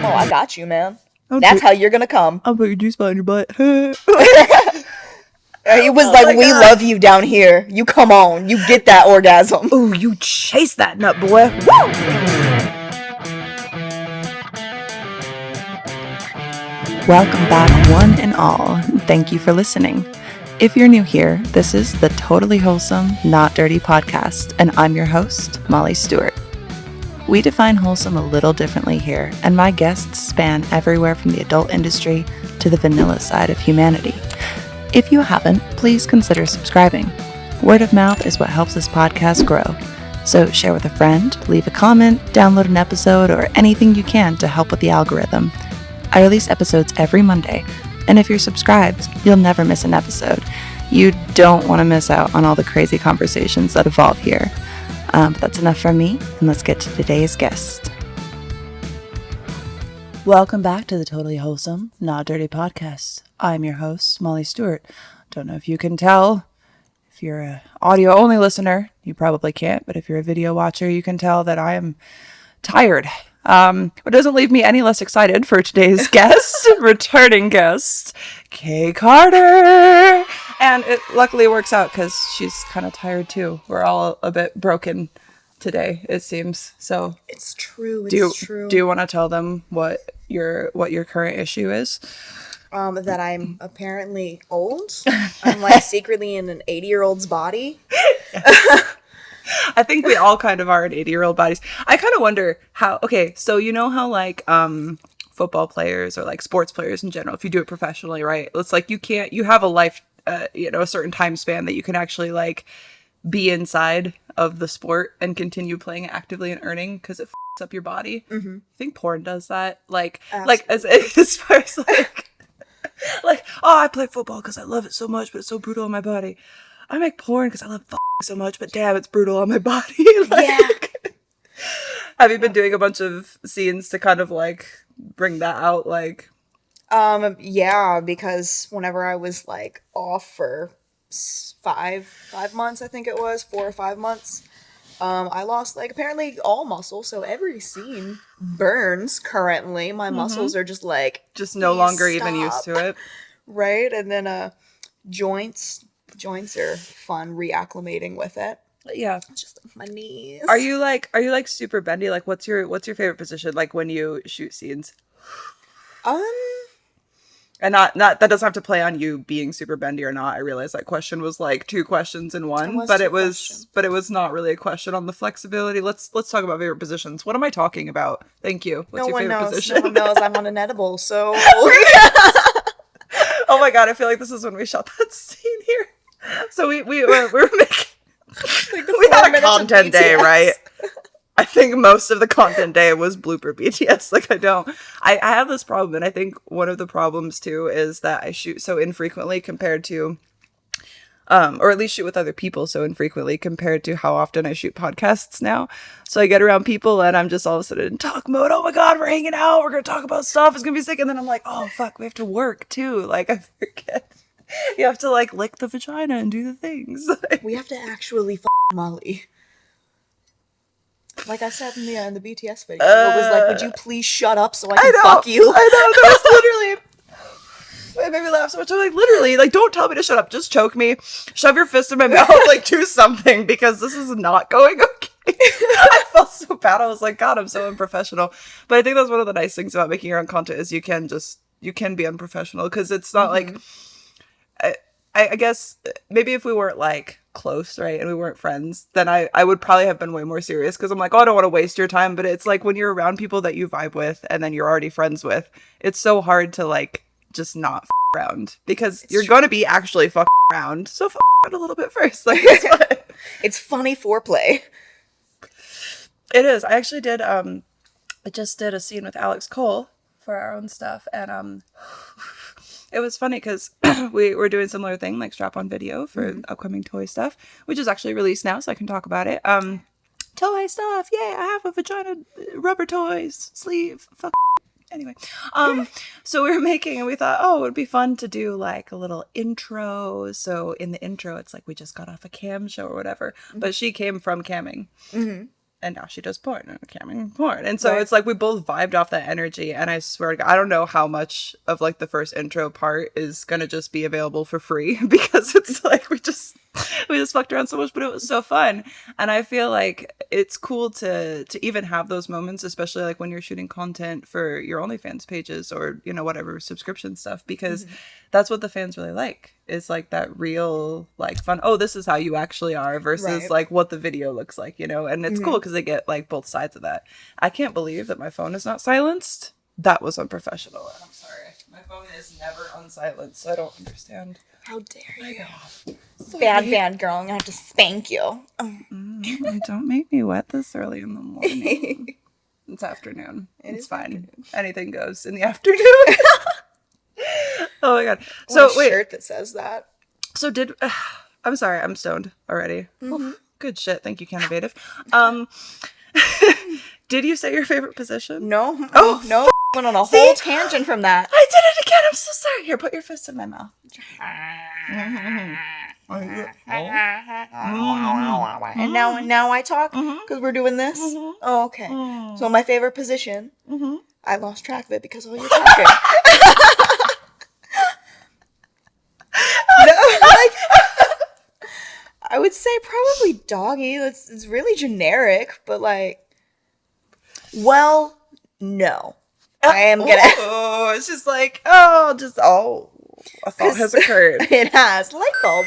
Oh, I got you, man. That's how you're gonna come. I'll put your juice spot in your butt. He was like, we love you down here. You come on. You get that orgasm. Ooh, you chase that nut, boy. Woo! Welcome back, one and all. Thank you for listening. If you're new here, this is the Totally Wholesome, Not Dirty podcast, and I'm your host, Molly Stewart. We define wholesome a little differently here, and my guests span everywhere from the adult industry to the vanilla side of humanity. If you haven't, please consider subscribing. Word of mouth is what helps this podcast grow. So share with a friend, leave a comment, download an episode, or anything you can to help with the algorithm. I release episodes every Monday, and if you're subscribed, you'll never miss an episode. You don't want to miss out on all the crazy conversations that evolve here. But that's enough from me, and let's get to today's guest. Welcome back to the Totally Wholesome, Not Dirty podcast. I'm your host, Molly Stewart. Don't know if you can tell. If you're an audio-only listener, you probably can't, but if you're a video watcher, you can tell that I am tired. But it doesn't leave me any less excited for today's guest, returning guest, Kay Carter. And it luckily works out because she's kind of tired too. We're all a bit broken today, it seems. So It's true. Do you want to tell them what your current issue is? That I'm apparently old. I'm like secretly in an 80-year-old's body. I think we all kind of are in 80-year-old bodies. I kind of wonder how, okay, so you know how like football players or like sports players in general, if you do it professionally, right? It's like you have a life, a certain time span that you can actually like be inside of the sport and continue playing actively and earning because it f***s up your body. Mm-hmm. I think porn does that. Like as far as like, oh, I play football because I love it so much, but it's so brutal on my body. I make porn because I love so much, but damn, it's brutal on my body. Yeah. Have you been doing a bunch of scenes to kind of like bring that out? Like, Yeah, because whenever I was like off for 5 months, I think it was 4 or 5 months, I lost like apparently all muscle, so every scene burns currently. My muscles are just like no longer even used to it. Right? And then joints are fun reacclimating with it. Yeah. Just like my knees. Are you like super bendy? Like what's your favorite position like when you shoot scenes? And not that doesn't have to play on you being super bendy or not. I realize that question was like 2 questions in one, but it was not really a question on the flexibility. Let's talk about favorite positions. What am I talking about? Thank you. What's your favorite position? No one knows I'm on an edible, so Oh my god, I feel like this is when we shot that scene here. So we were making like we had a content day, right? I think most of the content day was blooper BTS. Like I have this problem, and I think one of the problems too is that I shoot so infrequently compared to, or at least shoot with other people so infrequently compared to how often I shoot podcasts now. So I get around people and I'm just all of a sudden in talk mode. Oh my god, we're hanging out. We're gonna talk about stuff. It's gonna be sick. And then I'm like, oh fuck, we have to work too. Like I forget. You have to like lick the vagina and do the things. We have to actually Molly. Like I said in the BTS video, it was like, would you please shut up so I can fuck you? I know, that was literally, it made me laugh so much. I'm like, literally, like, don't tell me to shut up, just choke me, shove your fist in my mouth, like, do something, because this is not going okay. I felt so bad, I was like, god, I'm so unprofessional. But I think that's one of the nice things about making your own content, is you can be unprofessional, because it's not like, I guess maybe if we weren't like close, right, and we weren't friends, then I would probably have been way more serious because I'm like, oh, I don't want to waste your time. But it's like when you're around people that you vibe with and then you're already friends with, it's so hard to like just not around because you're going to be actually around. So around a little bit first. Like, it's funny foreplay. It is. I actually did. I just did a scene with Alex Cole for our own stuff, and it was funny because we were doing a similar thing, like strap-on video for upcoming toy stuff, which is actually released now, so I can talk about it. Toy stuff, yay! I have a vagina, rubber toys, sleeve, fuck. Anyway, so we were making, and we thought, oh, it would be fun to do like a little intro. So in the intro, it's like we just got off a cam show or whatever, but she came from camming. Mm-hmm. And now she does porn and camming porn. And so it's like we both vibed off that energy. And I swear to God, I don't know how much of like the first intro part is going to just be available for free because it's like we just fucked around so much, but it was so fun. And I feel like it's cool to even have those moments, especially like when you're shooting content for your OnlyFans pages or, you know, whatever subscription stuff, because that's what the fans really like. Is like that real like fun. Oh, this is how you actually are versus like what the video looks like, you know? And it's cool because they get like both sides of that. I can't believe that my phone is not silenced. That was unprofessional. And I'm sorry. My phone is never unsilenced, so I don't understand. How dare you? Bad girl. I'm going to have to spank you. Don't make me wet this early in the morning. It's afternoon. It's fine. Afternoon. Anything goes in the afternoon. Oh my God. So wait. Shirt that says that. So I'm sorry, I'm stoned already. Oof, good shit. Thank you, Cannovative. Did you say your favorite position? No. Oh, no. Went on a whole tangent from that. I did it again. I'm so sorry. Here, put your fist in my mouth. And now I talk because we're doing this. Oh, okay. So my favorite position. I lost track of it because of all your talking. I would say probably doggy. It's really generic, but like, well, no. I am gonna. Oh, it's just like, a thought has occurred. It has. Light bulb.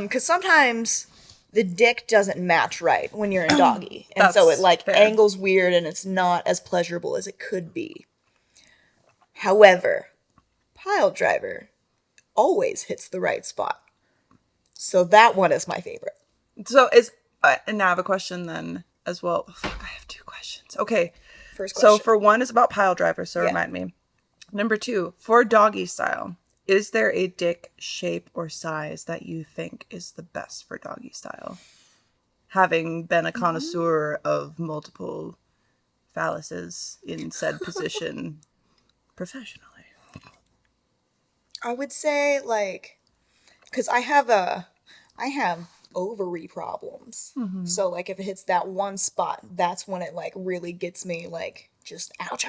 Because sometimes the dick doesn't match right when you're in doggy. And so it like angles weird and it's not as pleasurable as it could be. However, pile driver always hits the right spot. So that one is my favorite. So and now I have a question then as well. Oh, fuck, I have two questions. Okay. First question. So for one is about pile driver, so remind me. Number two, for doggy style, is there a dick shape or size that you think is the best for doggy style? Having been a connoisseur of multiple phalluses in said position professionally. I would say like, because I have ovary problems. So like if it hits that one spot, that's when it like really gets me like just ouch,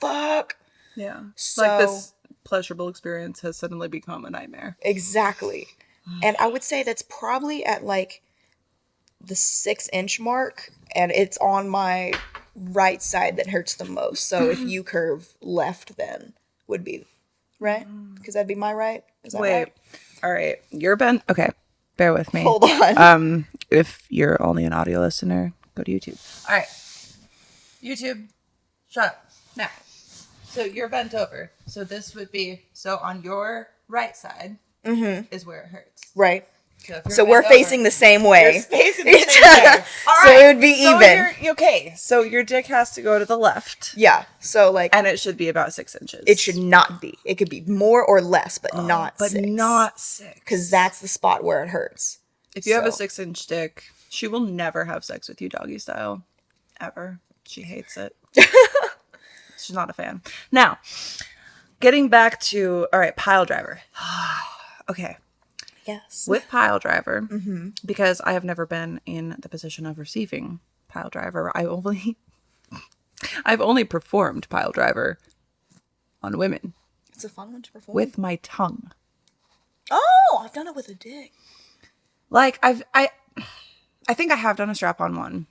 fuck. Yeah. So like this pleasurable experience has suddenly become a nightmare. Exactly. And I would say that's probably at like the 6-inch mark, and it's on my right side that hurts the most. So if you curve left, then would be right, because that'd be my right. Is that right? All right. You're bent. Okay. Bear with me. Hold on. If you're only an audio listener, go to YouTube. All right. YouTube, shut up. Now. So you're bent over. So this would be, so on your right side is where it hurts. Right. So we're facing the same way. You're facing the same way. All right. So it would be even. Okay. So your dick has to go to the left. Yeah. So like. And it should be about 6 inches. It should not be. It could be more or less, but not 6. But not 6. Because that's the spot where it hurts. If you have a 6-inch dick, she will never have sex with you doggy style. Ever. She hates it. She's not a fan. Now, getting back to, all right, pile driver. Okay. Yes. With pile driver, because I have never been in the position of receiving pile driver, I've only performed pile driver on women. It's a fun one to perform. With my tongue. Oh, I've done it with a dick. Like, I think I have done a strap-on one.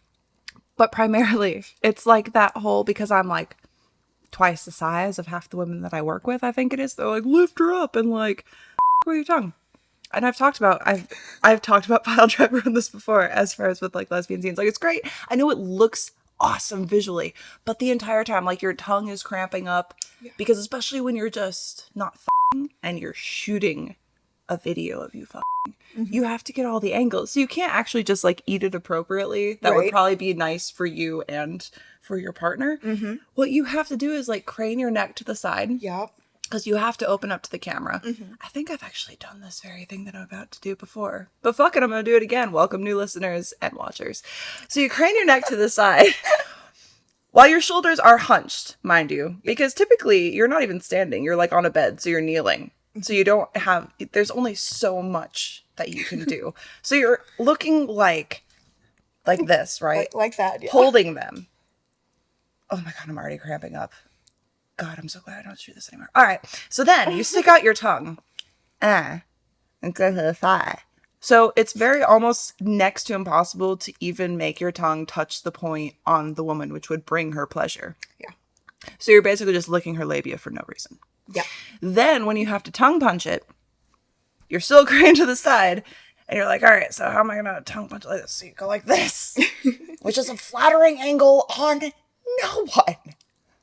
But primarily, it's like that whole, because I'm like twice the size of half the women that I work with, I think it is. They're like, lift her up and like, with your tongue. And I've talked about pile driver on this before, as far as with like lesbian scenes. Like, it's great. I know it looks awesome visually, but the entire time, like, your tongue is cramping up because especially when you're just not and you're shooting a video of you you have to get all the angles. So you can't actually just like eat it appropriately. That would probably be nice for you and for your partner. What you have to do is like crane your neck to the side. Yep. Because you have to open up to the camera. I think I've actually done this very thing that I'm about to do before. But fuck it, I'm going to do it again. Welcome new listeners and watchers. So you crane your neck to the side while your shoulders are hunched, mind you. Because typically you're not even standing. You're like on a bed, so you're kneeling. So you don't have, there's only so much that you can do. So you're looking like like this, right? Like that, yeah. Holding them. Oh my God, I'm already cramping up. God, I'm so glad I don't do this anymore. All right. So then you stick out your tongue. And go to the thigh. So it's very almost next to impossible to even make your tongue touch the point on the woman, which would bring her pleasure. Yeah. So you're basically just licking her labia for no reason. Yeah. Then when you have to tongue punch it, you're still craned to the side. And you're like, all right, so how am I going to tongue punch like this? So you go like this, which is a flattering angle on no one.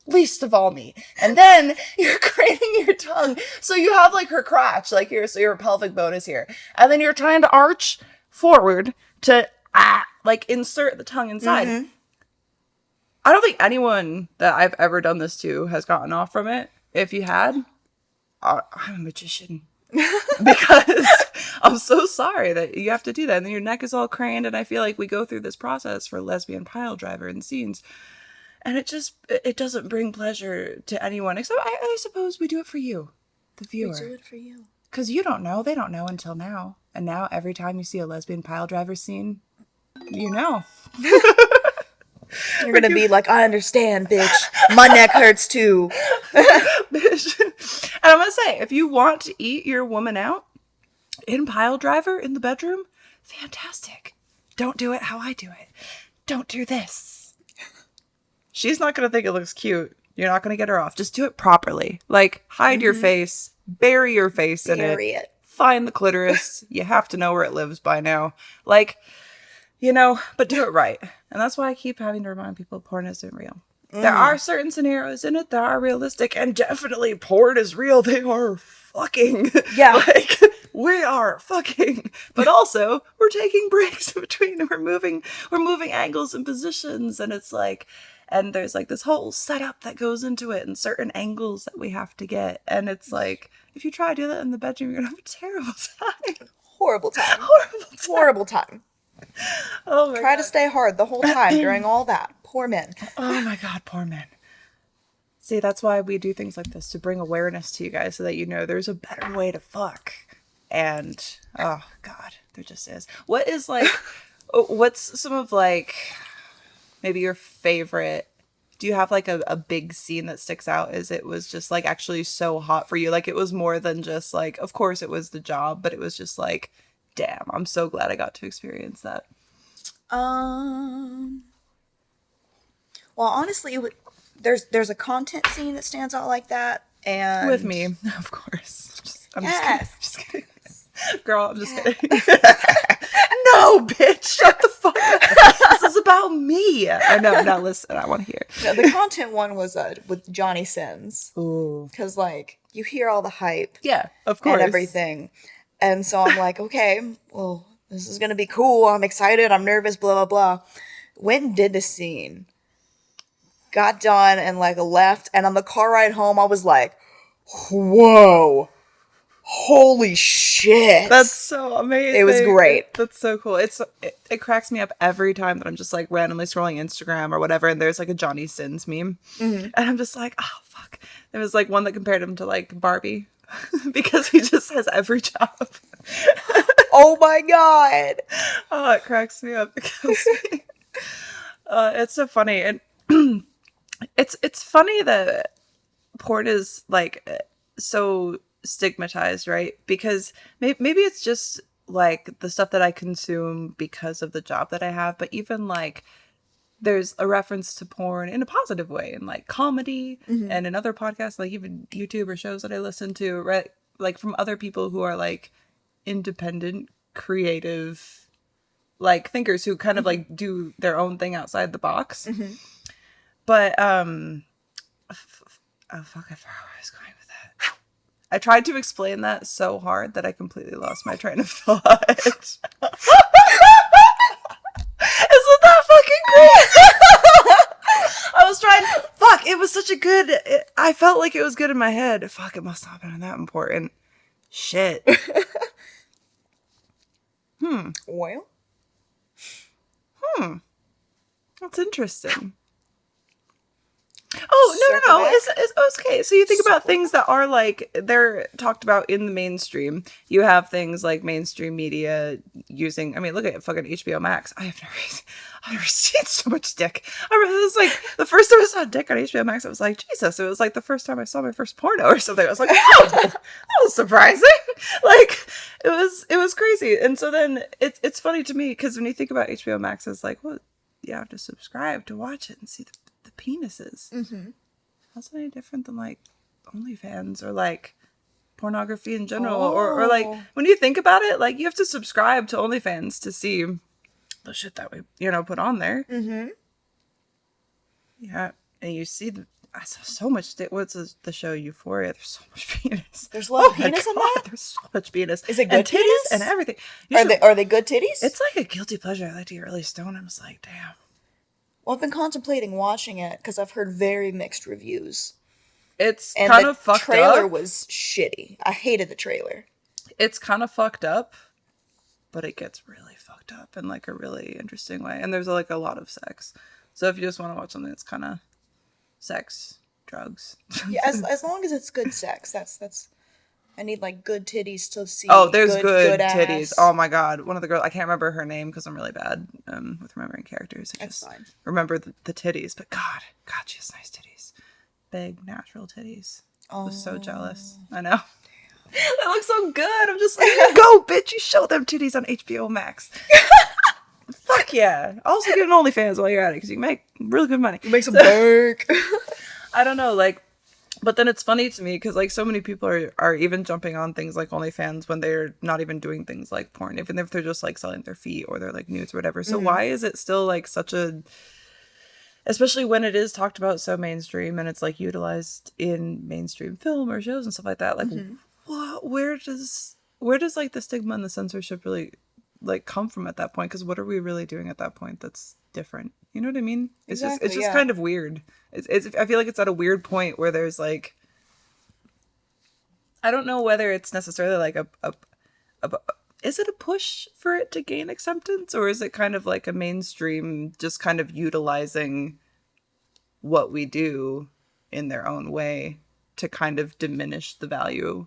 Least of all me. And then you're craning your tongue. So you have like her crotch, like here, so your pelvic bone is here. And then you're trying to arch forward to like insert the tongue inside. Mm-hmm. I don't think anyone that I've ever done this to has gotten off from it. If you had, I'm a magician. Because I'm so sorry that you have to do that. And then your neck is all craned. And I feel like we go through this process for lesbian pile driver in scenes. And it doesn't bring pleasure to anyone, except I suppose we do it for you, the viewer. We do it for you. Because you don't know. They don't know until now. And now every time you see a lesbian pile driver scene, you know. You're going to be like, I understand, bitch. My neck hurts too. Bitch. And I'm going to say, if you want to eat your woman out in pile driver in the bedroom, fantastic. Don't do it how I do it. Don't do this. She's not going to think it looks cute. You're not going to get her off. Just do it properly. Like, hide your face. Bury your face in it. Bury it. Find the clitoris. You have to know where it lives by now. Like, you know, but do it right. And that's why I keep having to remind people porn isn't real. There are certain scenarios in it that are realistic. And definitely porn is real. They are fucking. Yeah. Like, we are fucking. But also, we're taking breaks in between. And we're moving angles and positions. And it's like... And there's like this whole setup that goes into it and certain angles that we have to get. And it's like, if you try to do that in the bedroom, you're going to have a terrible time. Horrible time. Horrible time. Oh my Try God. to stay hard the whole time during all that. Poor men. Oh my God, poor men. See, that's why we do things like this, to bring awareness to you guys so that you know there's a better way to fuck. And, oh God, there just is. What is like, what's some of like... maybe your favorite, do you have like a big scene that sticks out as it was just like actually so hot for you? Like it was more than just like, of course it was the job, but it was just like, damn, I'm so glad I got to experience that. Well, honestly, there's a content scene that stands out like that. And with me, of course. Just kidding. Girl, I'm just kidding. No, bitch, shut the fuck up. This is about me. I know, now listen, I want to hear. No, the content one was with Johnny Sins. Ooh. Because, like, you hear all the hype. Yeah, of course. And everything. And so I'm like, okay, well, this is going to be cool. I'm excited. I'm nervous, blah, blah, blah. Went and did the scene. Got done and, like, left. And on the car ride home, I was like, whoa. Holy shit. That's so amazing. It was great. That's so cool. It cracks me up every time that I'm just like randomly scrolling Instagram or whatever and there's like a Johnny Sins meme. Mm-hmm. And I'm just like, oh fuck. There was like one that compared him to like Barbie because he just has every job. Oh my God. Oh, it cracks me up because it's so funny. And it's funny that porn is like so stigmatized, right? Because maybe it's just like the stuff that I consume because of the job that I have, but even like there's a reference to porn in a positive way in like comedy and in other podcasts, like even YouTube or shows that I listen to, right? Like from other people who are like independent, creative, like thinkers who kind of like do their own thing outside the box. But oh fuck, I forgot where I was going with that. I tried to explain that so hard that I completely lost my train of thought. Isn't that fucking crazy? I was trying. Fuck, it was such a good. I felt like it was good in my head. Fuck, it must not have been that important. Shit. Well. That's interesting. Oh, don't know. It's okay. So you think about things that are like, they're talked about in the mainstream. You have things like mainstream media using, I mean, look at fucking HBO Max. I've never seen so much dick. I remember it was like, the first time I saw dick on HBO Max, I was like, Jesus. It was like the first time I saw my first porno or something. I was like, oh, that was surprising. Like, it was crazy. And so then it's funny to me, because when you think about HBO Max, it's like, well, you have to subscribe to watch it and see the penises. Mm-hmm. How's that any different than like OnlyFans or like pornography in general? Or like, when you think about it, like, you have to subscribe to OnlyFans to see the shit that we, put on there. Mm-hmm. Yeah. And you see I saw so much. What's the show Euphoria? There's so much penis. There's a lot of penis in that? There's so much penis. Is it good titties penis? And everything. Are they good titties? It's like a guilty pleasure. I like to get really stoned. I was like, damn. Well, I've been contemplating watching it because I've heard very mixed reviews. It's kind of fucked up. The trailer was shitty. I hated the trailer. It's kind of fucked up, but it gets really fucked up in like a really interesting way. And there's like a lot of sex. So if you just want to watch something that's kind of sex, drugs. Yeah, as long as it's good sex. That's I need like good titties to see. Oh, there's good titties. Ass. Oh my god. One of the girls, I can't remember her name because I'm really bad with remembering characters. I That's just fine. remember the titties. But God, she has nice titties. Big, natural titties. I was so jealous. I know. They look so good. I'm just like, go, bitch. You show them titties on HBO Max. Fuck yeah. Also get an OnlyFans while you're at it because you can make really good money. You make some work. I don't know, like, but then it's funny to me because like so many people are even jumping on things like OnlyFans when they're not even doing things like porn, even if they're just like selling their feet or they're like nudes or whatever. So why is it still like such a, especially when it is talked about so mainstream and it's like utilized in mainstream film or shows and stuff like that, like where does like the stigma and the censorship really like come from at that point? Because what are we really doing at that point that's different? You know what I mean? It's just kind of weird. It's I feel like it's at a weird point where there's like, I don't know whether it's necessarily like a is it a push for it to gain acceptance, or is it kind of like a mainstream just kind of utilizing what we do in their own way to kind of diminish the value,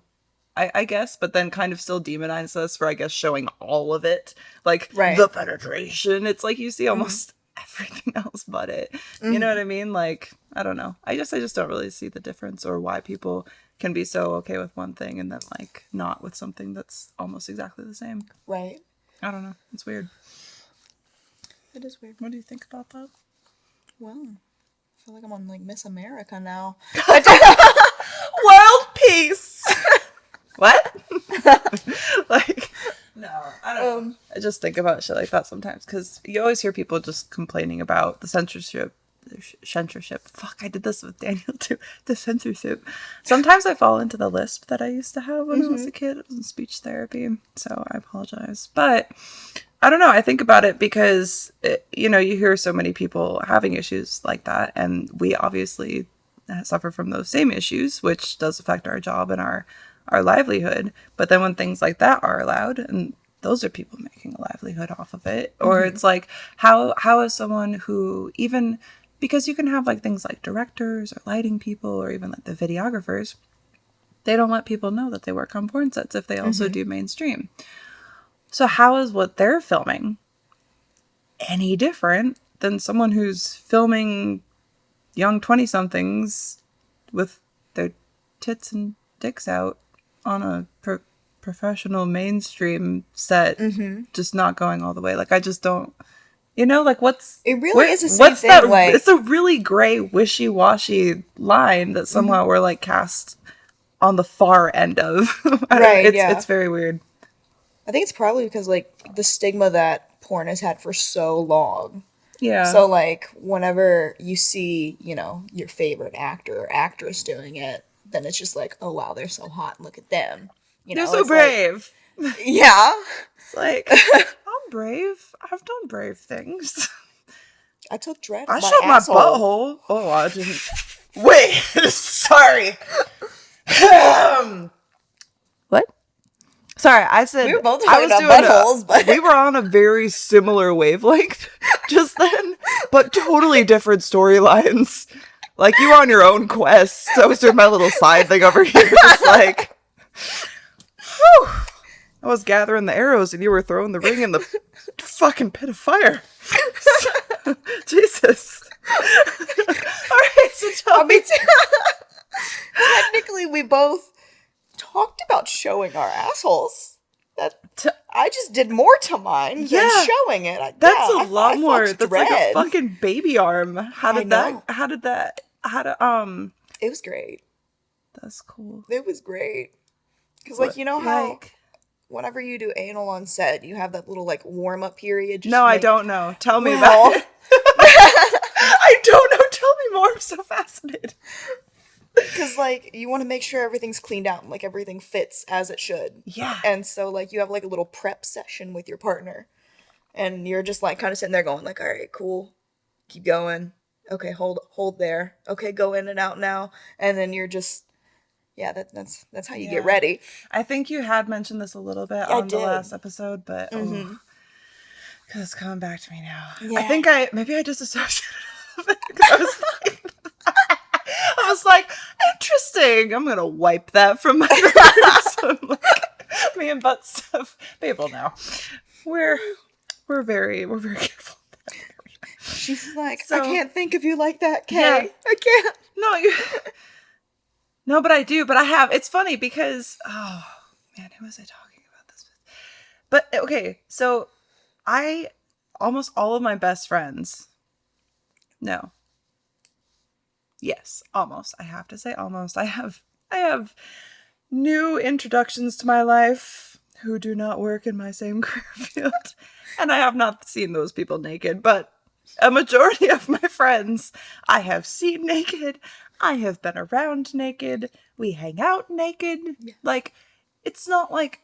I guess, but then kind of still demonize us for, I guess, showing all of it, like the penetration. It's like you see almost everything else but it. You know what I mean? Like, I don't know. I just don't really see the difference or why people can be so okay with one thing and then like not with something that's almost exactly the same. Right. I don't know. It's weird. It is weird. What do you think about that? Well, I feel like I'm on like Miss America now. World peace. What? Like, no, I don't know. I just think about shit like that sometimes because you always hear people just complaining about the censorship. Fuck, I did this with Daniel too. The censorship. Sometimes I fall into the lisp that I used to have when I was a kid. It was in speech therapy, so I apologize. But I don't know. I think about it because, you hear so many people having issues like that, and we obviously suffer from those same issues, which does affect our job and our livelihood. But then when things like that are allowed, and those are people making a livelihood off of it, or it's like, how is someone who, even because you can have like things like directors or lighting people or even like the videographers, they don't let people know that they work on porn sets if they also do mainstream. So how is what they're filming any different than someone who's filming young 20-somethings with their tits and dicks out on a professional mainstream set, just not going all the way? Like, I just don't, like, it really is the same thing. Like, it's a really gray, wishy-washy line that somehow we're like cast on the far end of. It's very weird. I think it's probably because like the stigma that porn has had for so long. Yeah. So like whenever you see, your favorite actor or actress doing it, then it's just like, oh wow, they're so hot. Look at them. They're so brave. Like, yeah. It's like, I'm brave. I've done brave things. I took dread. I showed my butthole. Oh, I didn't. Wait, sorry. What? Sorry, I said we were both talking about buttholes, but we were on a very similar wavelength just then, but totally different storylines. Like, you were on your own quest. So I was doing my little side thing over here, just like, whew. I was gathering the arrows and you were throwing the ring in the fucking pit of fire. Jesus. All right, so tell me. Technically, we both talked about showing our assholes. I just did more to mine than showing it. That's a lot more. That's dread. like a fucking baby arm. It was great. That's cool. It was great. Because, like, you know how whenever you do anal on set, you have that little, like, warm-up period? No, I don't know. Tell me about it. I don't know. Tell me more. I'm so fascinated. Because, like, you want to make sure everything's cleaned out and, like, everything fits as it should. Yeah. And so, like, you have, like, a little prep session with your partner. And you're just, like, kind of sitting there going, like, all right, cool. Keep going. Okay, hold there. Okay, go in and out now. And then you're just... Yeah, that's how you get ready. I think you had mentioned this a little bit on the last episode, but because it's coming back to me now. Yeah. I think maybe I just associated it because I was like, interesting. I'm gonna wipe that from my memory. So like, me and butt stuff. People know we're very careful. She's like, I can't think of you like that, Kay. Yeah. I can't. No, but I do. But I have. It's funny because, oh, man, who was I talking about this with? But, okay, so almost all of my best friends, no. Yes, almost. I have to say almost. I have new introductions to my life who do not work in my same career field. And I have not seen those people naked, but a majority of my friends I have seen naked. I have been around naked. We hang out naked. Yeah. Like, it's not like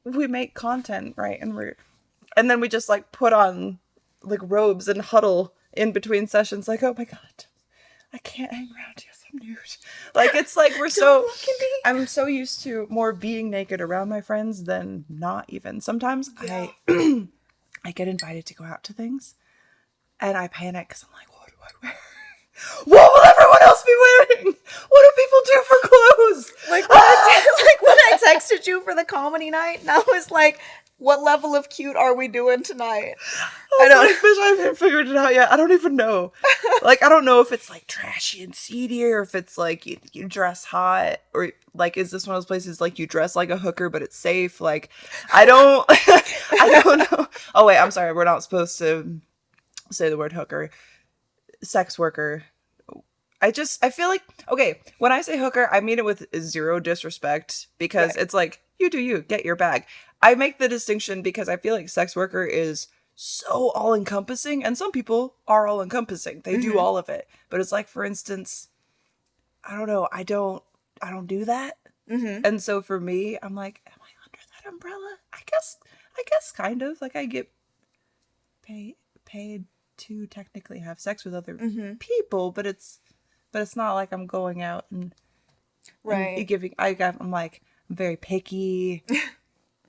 we make content, right? And then we just like put on like robes and huddle in between sessions. Like, oh my God, I can't hang around you. I'm nude. Like, it's like I'm so used to more being naked around my friends than not even. Sometimes I get invited to go out to things and I panic because I'm like, what do I wear? What will everyone else be wearing? What do people do for clothes? Like when I texted you for the comedy night, and I was like, what level of cute are we doing tonight? I don't like, bitch, I haven't figured it out yet. I don't even know. Like, I don't know if it's like trashy and seedy or if it's like you dress hot or like, is this one of those places like you dress like a hooker but it's safe? Like, I don't know. Oh wait, I'm sorry. We're not supposed to say the word hooker. Sex worker. I feel like, okay, when I say hooker, I mean it with zero disrespect because it's like, you do you, get your bag. I make the distinction because I feel like sex worker is so all-encompassing, and some people are all-encompassing. They do all of it. But it's like, for instance, I don't know, I don't do that. And so for me, I'm like, am I under that umbrella? I guess kind of. Like, I get paid to technically have sex with other people, but it's not like I'm going out and giving. I'm like, I'm very picky.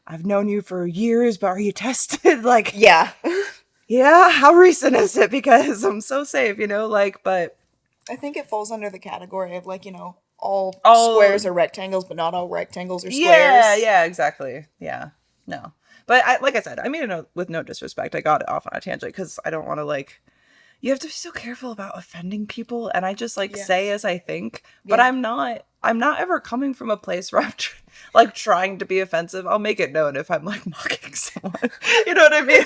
I've known you for years, but are you tested? Like, yeah. How recent is it? Because I'm so safe, like. But I think it falls under the category of like, all squares are rectangles, but not all rectangles are squares. Yeah, exactly. Yeah, no. But like I said, I mean it with no disrespect. I got it off on a tangent because I don't want to like. You have to be so careful about offending people, and I just like say as I think. But I'm not ever coming from a place where I'm like trying to be offensive. I'll make it known if I'm like mocking someone. You know what I mean?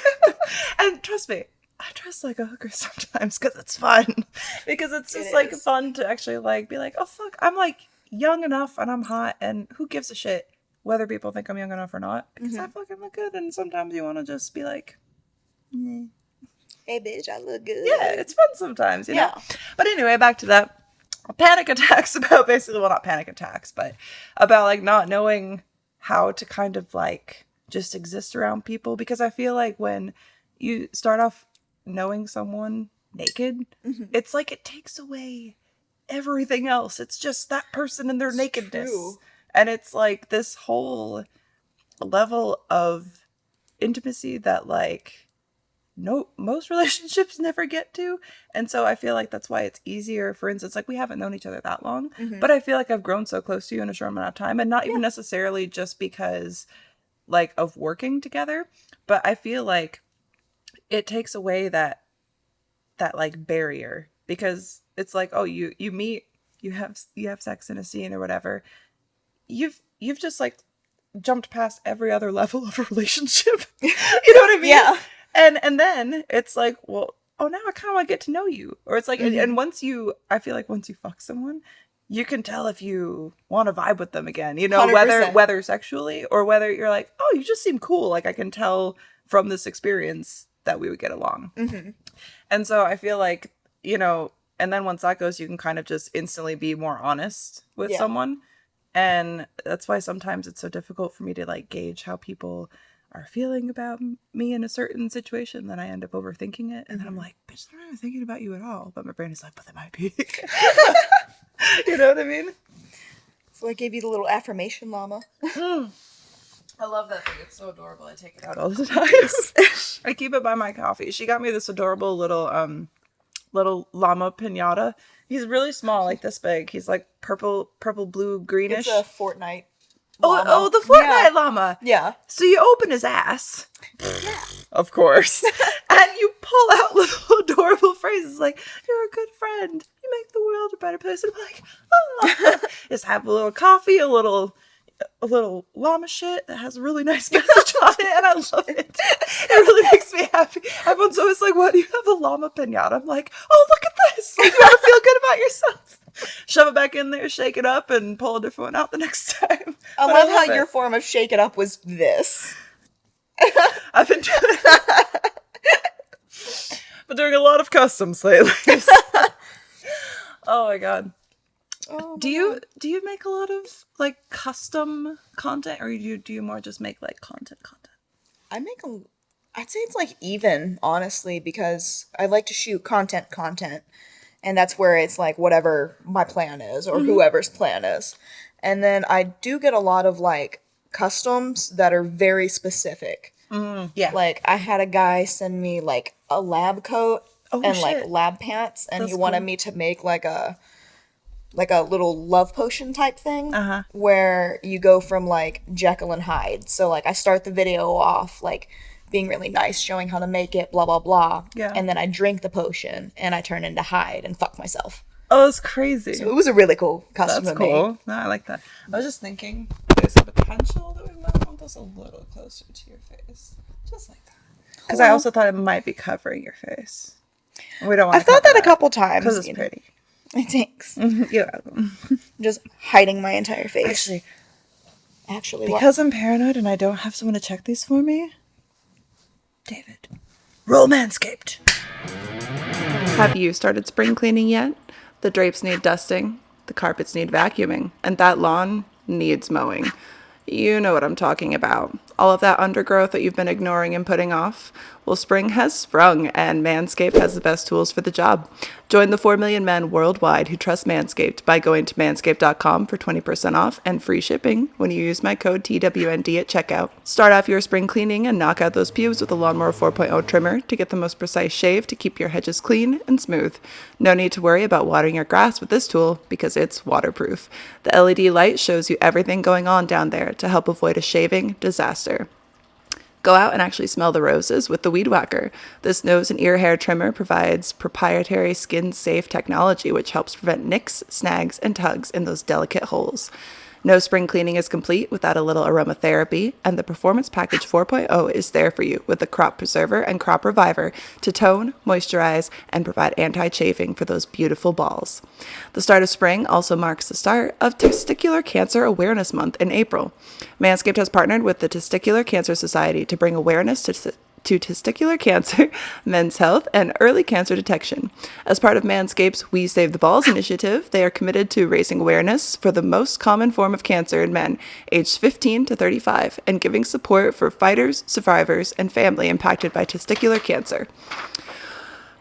And trust me, I dress like a hooker sometimes because it's fun. Because it's just like fun to actually like be like, oh fuck, I'm like young enough and I'm hot, and who gives a shit whether people think I'm young enough or not, because I fucking look good, and sometimes you want to just be like, hey bitch, I look good. Yeah, it's fun sometimes, you know? But anyway, back to that. Panic attacks about basically, well, not panic attacks, but about like not knowing how to kind of like just exist around people, because I feel like when you start off knowing someone naked, it's like it takes away everything else. It's just that person and their nakedness. True. And it's like this whole level of intimacy that like most relationships never get to. And so I feel like that's why it's easier. For instance, like we haven't known each other that long, but I feel like I've grown so close to you in a short amount of time, and not even necessarily just because like of working together, but I feel like it takes away that like barrier, because it's like, oh, you meet, you have sex in a scene or whatever. You've just like jumped past every other level of a relationship. You know what I mean? Yeah. And then it's like, well, oh, now I kind of want to get to know you. Or it's like, and once you, I feel like once you fuck someone, you can tell if you want to vibe with them again, you know, 100%. whether sexually or whether you're like, oh, you just seem cool. Like I can tell from this experience that we would get along. And so I feel like, you know, and then once that goes, you can kind of just instantly be more honest with someone. And that's why sometimes it's so difficult for me to like gauge how people are feeling about me in a certain situation. Then I end up overthinking it. And then I'm like, bitch, they're not even thinking about you at all. But my brain is like, but they might be. You know what I mean? So I gave you the little affirmation llama. I love that thing. It's so adorable. I take it out all the time. I keep it by my coffee. She got me this adorable little llama piñata. He's really small, like this big. He's like purple, blue, greenish. It's a Fortnite llama. Oh, the Fortnite llama. Yeah. So you open his ass. Yeah. Of course. And you pull out little adorable phrases like, you're a good friend. You make the world a better place. And I'm like, oh. Just have a little coffee, a little llama shit that has a really nice message on it, and I love it. It really makes me happy. Everyone's always like, what, do you have a llama piñata? I'm like, oh, look at this. Like, you gotta feel good about yourself. Shove it back in there, shake it up, and pull a different one out the next time. I love how your form of shake it up was this. I've been doing a lot of customs lately. Oh my god. Oh, do you make a lot of like custom content, or do you more just make like content? I'd say it's like even, honestly, because I like to shoot content, and that's where it's like whatever my plan is or whoever's plan is. And then I do get a lot of like customs that are very specific. Yeah. Like I had a guy send me like a lab coat like lab pants, and he wanted me to make like a little love potion type thing where you go from like Jekyll and Hyde. So like I start the video off like being really nice, showing how to make it, blah, blah, blah. Yeah. And then I drink the potion and I turn into Hyde and fuck myself. Oh, that's crazy. So it was a really cool custom. That's cool. No, I like that. I was just thinking there's a potential that we might want this a little closer to your face. Just like that. Because I also thought it might be covering your face. We don't want I've thought that a couple times. Because it's pretty. Thanks. Yeah. Just hiding my entire face. Actually, because I'm paranoid and I don't have someone to check these for me. David, roll Manscaped. Have you started spring cleaning yet? The drapes need dusting, the carpets need vacuuming, and that lawn needs mowing. You know what I'm talking about. All of that undergrowth that you've been ignoring and putting off. Well, spring has sprung, and Manscaped has the best tools for the job. Join the 4 million men worldwide who trust Manscaped by going to manscaped.com for 20% off and free shipping when you use my code TWND at checkout. Start off your spring cleaning and knock out those pubes with a Lawnmower 4.0 trimmer to get the most precise shave to keep your hedges clean and smooth. No need to worry about watering your grass with this tool because it's waterproof. The LED light shows you everything going on down there to help avoid a shaving disaster. Go out and actually smell the roses with the Weed Whacker. This nose and ear hair trimmer provides proprietary skin-safe technology which helps prevent nicks, snags, and tugs in those delicate holes. No spring cleaning is complete without a little aromatherapy, and the Performance Package 4.0 is there for you with the Crop Preserver and Crop Reviver to tone, moisturize, and provide anti-chafing for those beautiful balls. The start of spring also marks the start of Testicular Cancer Awareness Month in April. Manscaped has partnered with the Testicular Cancer Society to bring awareness to testicular cancer, men's health, and early cancer detection. As part of Manscaped's We Save the Balls initiative, they are committed to raising awareness for the most common form of cancer in men aged 15 to 35 and giving support for fighters, survivors, and family impacted by testicular cancer.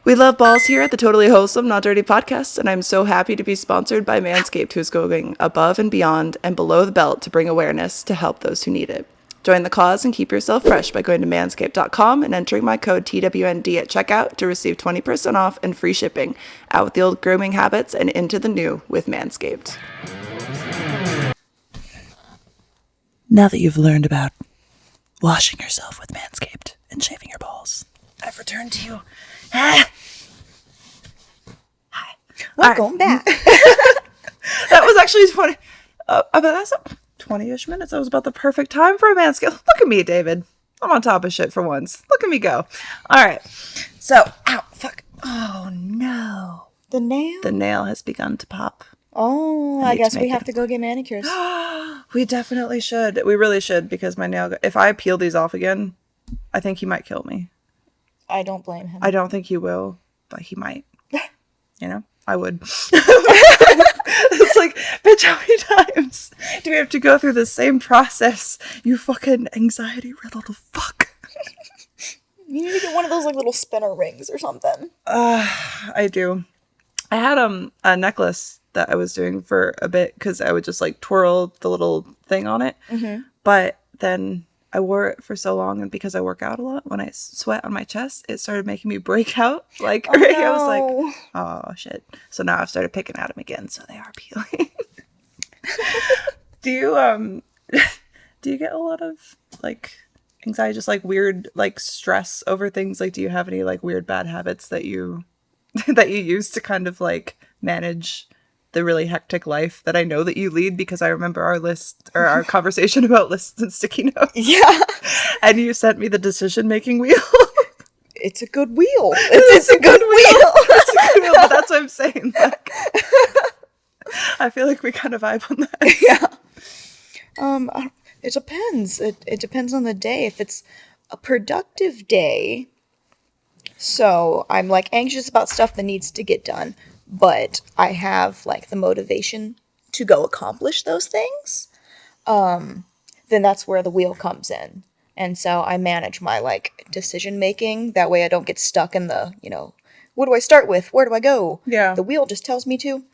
We love balls here at the Totally Wholesome, Not Dirty podcast, and I'm so happy to be sponsored by Manscaped, who's going above and beyond and below the belt to bring awareness to help those who need it. Join the cause and keep yourself fresh by going to manscaped.com and entering my code TWND at checkout to receive 20% off and free shipping. Out with the old grooming habits and into the new with Manscaped. Now that you've learned about washing yourself with Manscaped and shaving your balls, I've returned to you. Hi. Welcome back. That was actually 20. But that's 20-ish minutes. That was about the perfect time for a Manscaped. Look at me, David. I'm on top of shit for once. Look at me go. All right. So, ow, fuck. Oh, no. The nail? The nail has begun to pop. Oh, I guess we have to go get manicures. We definitely should. We really should, because my nail, if I peel these off again, I think he might kill me. I don't blame him. I don't think he will, but he might. You know, I would. It's like, bitch, how many times do we have to go through the same process? You fucking anxiety-riddled fuck. You need to get one of those like little spinner rings or something. I do. I had a necklace that I was doing for a bit because I would just like twirl the little thing on it. Mm-hmm. But then I wore it for so long, and because I work out a lot, when I sweat on my chest, it started making me break out. Like, oh, no. I was like, oh shit. So now I've started picking at them again, so they are peeling. Do you get a lot of like anxiety, just like weird like stress over things? Like, do you have any like weird bad habits that you use to kind of like manage the really hectic life that I know that you lead, because I remember our list or our conversation about lists and sticky notes. Yeah. And you sent me the decision-making wheel. It's a good wheel. It's a good wheel. It's a good wheel, but that's what I'm saying. Like, I feel like we kind of vibe on that. Yeah. It depends. It depends on the day. If it's a productive day, so I'm like anxious about stuff that needs to get done, but I have like the motivation to go accomplish those things, then that's where the wheel comes in. And so I manage my like decision making. That way I don't get stuck in the, what do I start with? Where do I go? Yeah. The wheel just tells me to.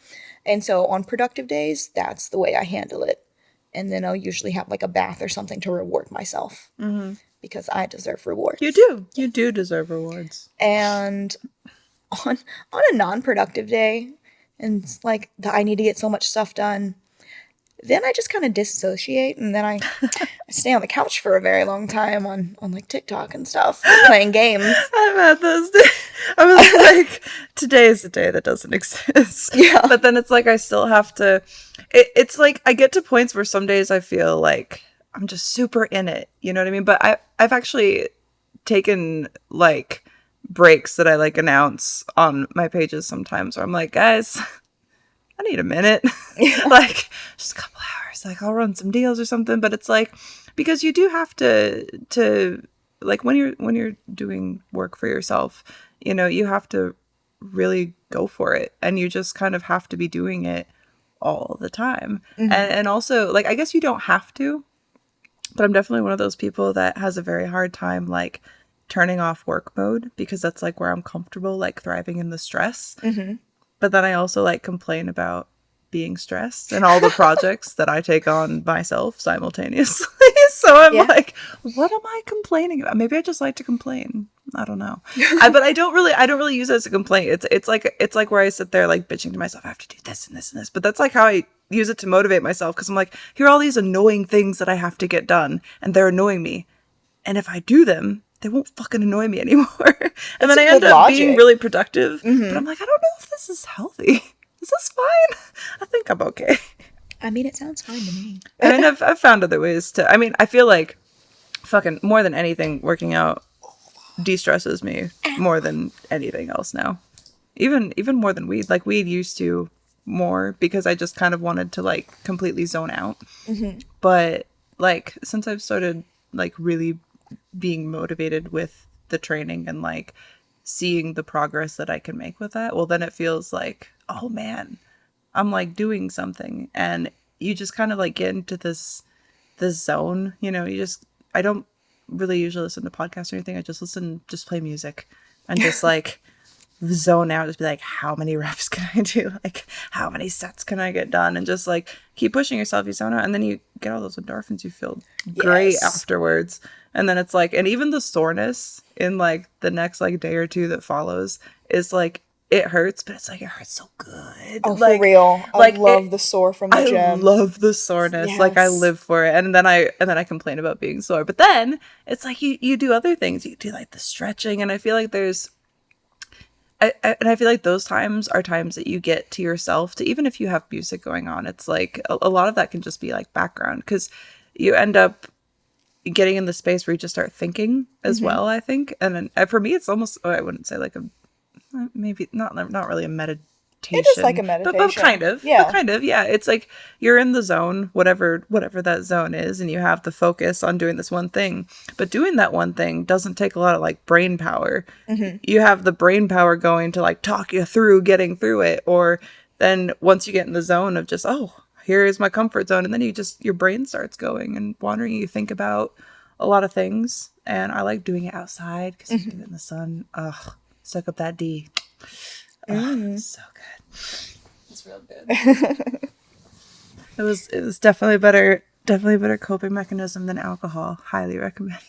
And so on productive days, that's the way I handle it. And then I'll usually have like a bath or something to reward myself. Mm-hmm. Because I deserve rewards. You do. You do deserve rewards. And on a non-productive day, and it's like I need to get so much stuff done, then I just kind of dissociate, and then I stay on the couch for a very long time on like TikTok and stuff, playing games. I've had those days. I was like, today is the day that doesn't exist. Yeah. But then it's like I still have to. It's like I get to points where some days I feel like I'm just super in it. You know what I mean? But I've actually taken like breaks that I like announce on my pages sometimes where I'm like, guys, I need a minute. Yeah. Like just a couple hours. Like I'll run some deals or something. But it's like, because you do have to like when you're doing work for yourself, you have to really go for it, and you just kind of have to be doing it all the time. Mm-hmm. And also like, I guess you don't have to, but I'm definitely one of those people that has a very hard time like turning off work mode, because that's like where I'm comfortable, like thriving in the stress. Mm-hmm. But then I also like complain about being stressed and all the projects that I take on myself simultaneously. So I'm like, what am I complaining about? Maybe I just like to complain. I don't know. But I don't really use it as a complaint. It's like where I sit there like bitching to myself, I have to do this and this and this. But that's like how I use it to motivate myself, because I'm like, here are all these annoying things that I have to get done, and they're annoying me. And if I do them, they won't fucking annoy me anymore. And then I end up being really productive. Mm-hmm. But I'm like, I don't know if this is healthy. Is this fine? I think I'm okay. I mean, it sounds fine to me. I mean, I've found other ways to. I mean, I feel like fucking more than anything, working out de-stresses me more than anything else now. Even more than weed. Like weed used to more, because I just kind of wanted to like completely zone out. Mm-hmm. But like since I've started like really being motivated with the training and like seeing the progress that I can make with that, well then it feels like, oh man, I'm like doing something. And you just kind of like get into this zone, I don't really usually listen to podcasts or anything. I just play music and just like zone out, just be like, how many reps can I do? Like, how many sets can I get done? And just like keep pushing yourself. You zone out, and then you get all those endorphins. You feel great afterwards. And then it's like, and even the soreness in like the next like day or two that follows is like, it hurts, but it's like, it hurts so good. Oh, like, for real. I love the sore from the gym. I love the soreness. Yes. Like, I live for it. And then I complain about being sore. But then it's like you do other things. You do like the stretching. And I feel like I feel like those times are times that you get to yourself to, even if you have music going on, it's like a lot of that can just be like background, because you end up getting in the space where you just start thinking as well, I think. And then for me, it's almost, I wouldn't say like maybe not really a meditation. It is like a meditation. But kind of. Yeah. But kind of, yeah. It's like you're in the zone, whatever that zone is, and you have the focus on doing this one thing. But doing that one thing doesn't take a lot of like brain power. You have the brain power going to like talk you through getting through it. Or then once you get in the zone of just, oh, here is my comfort zone. And then your brain starts going and wandering. You think about a lot of things. And I like doing it outside because you do it in the sun. Ugh, soak up that D. So good. It's real good. It was definitely a better coping mechanism than alcohol. Highly recommend.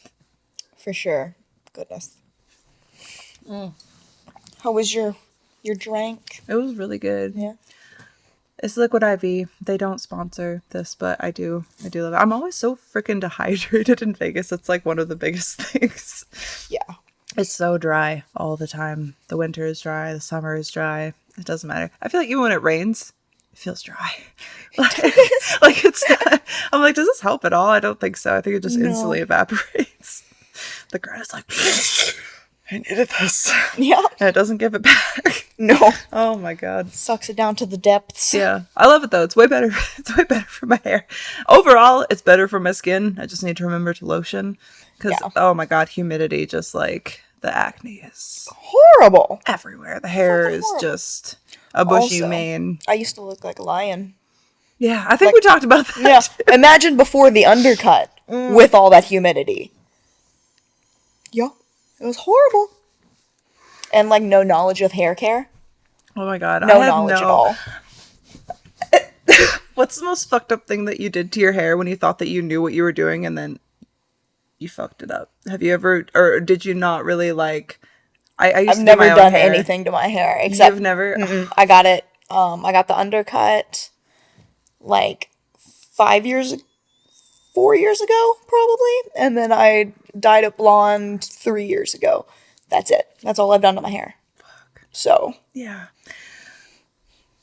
For sure. Goodness. How was your drink? It was really good. Yeah. It's Liquid IV. They don't sponsor this, but I do love it. I'm always so freaking dehydrated in Vegas. It's like one of the biggest things. Yeah. It's so dry all the time. The winter is dry. The summer is dry. It doesn't matter. I feel like even when it rains, it feels dry. like it's not, I'm like, does this help at all? I don't think so. I think it just instantly evaporates. The ground is like, I needed this. Yeah. And it doesn't give it back. No. Oh my God. Sucks it down to the depths. Yeah. I love it though. It's way better. It's way better for my hair. Overall, it's better for my skin. I just need to remember to lotion. Because, oh my God, humidity, just like the acne is horrible everywhere. The hair is just a bushy mane. I used to look like a lion. Yeah, I think we talked about that. Yeah. Imagine before the undercut with all that humidity. Yeah. It was horrible. And like no knowledge of hair care. Oh my God. No knowledge at all. What's the most fucked up thing that you did to your hair when you thought that you knew what you were doing and then you fucked it up? Have you ever, or did you not really like, I've never done anything to my hair except you've never. I got it. I got the undercut like 4 years ago, probably, and then I dyed it blonde 3 years ago. That's it. That's all I've done to my hair. Fuck. So yeah.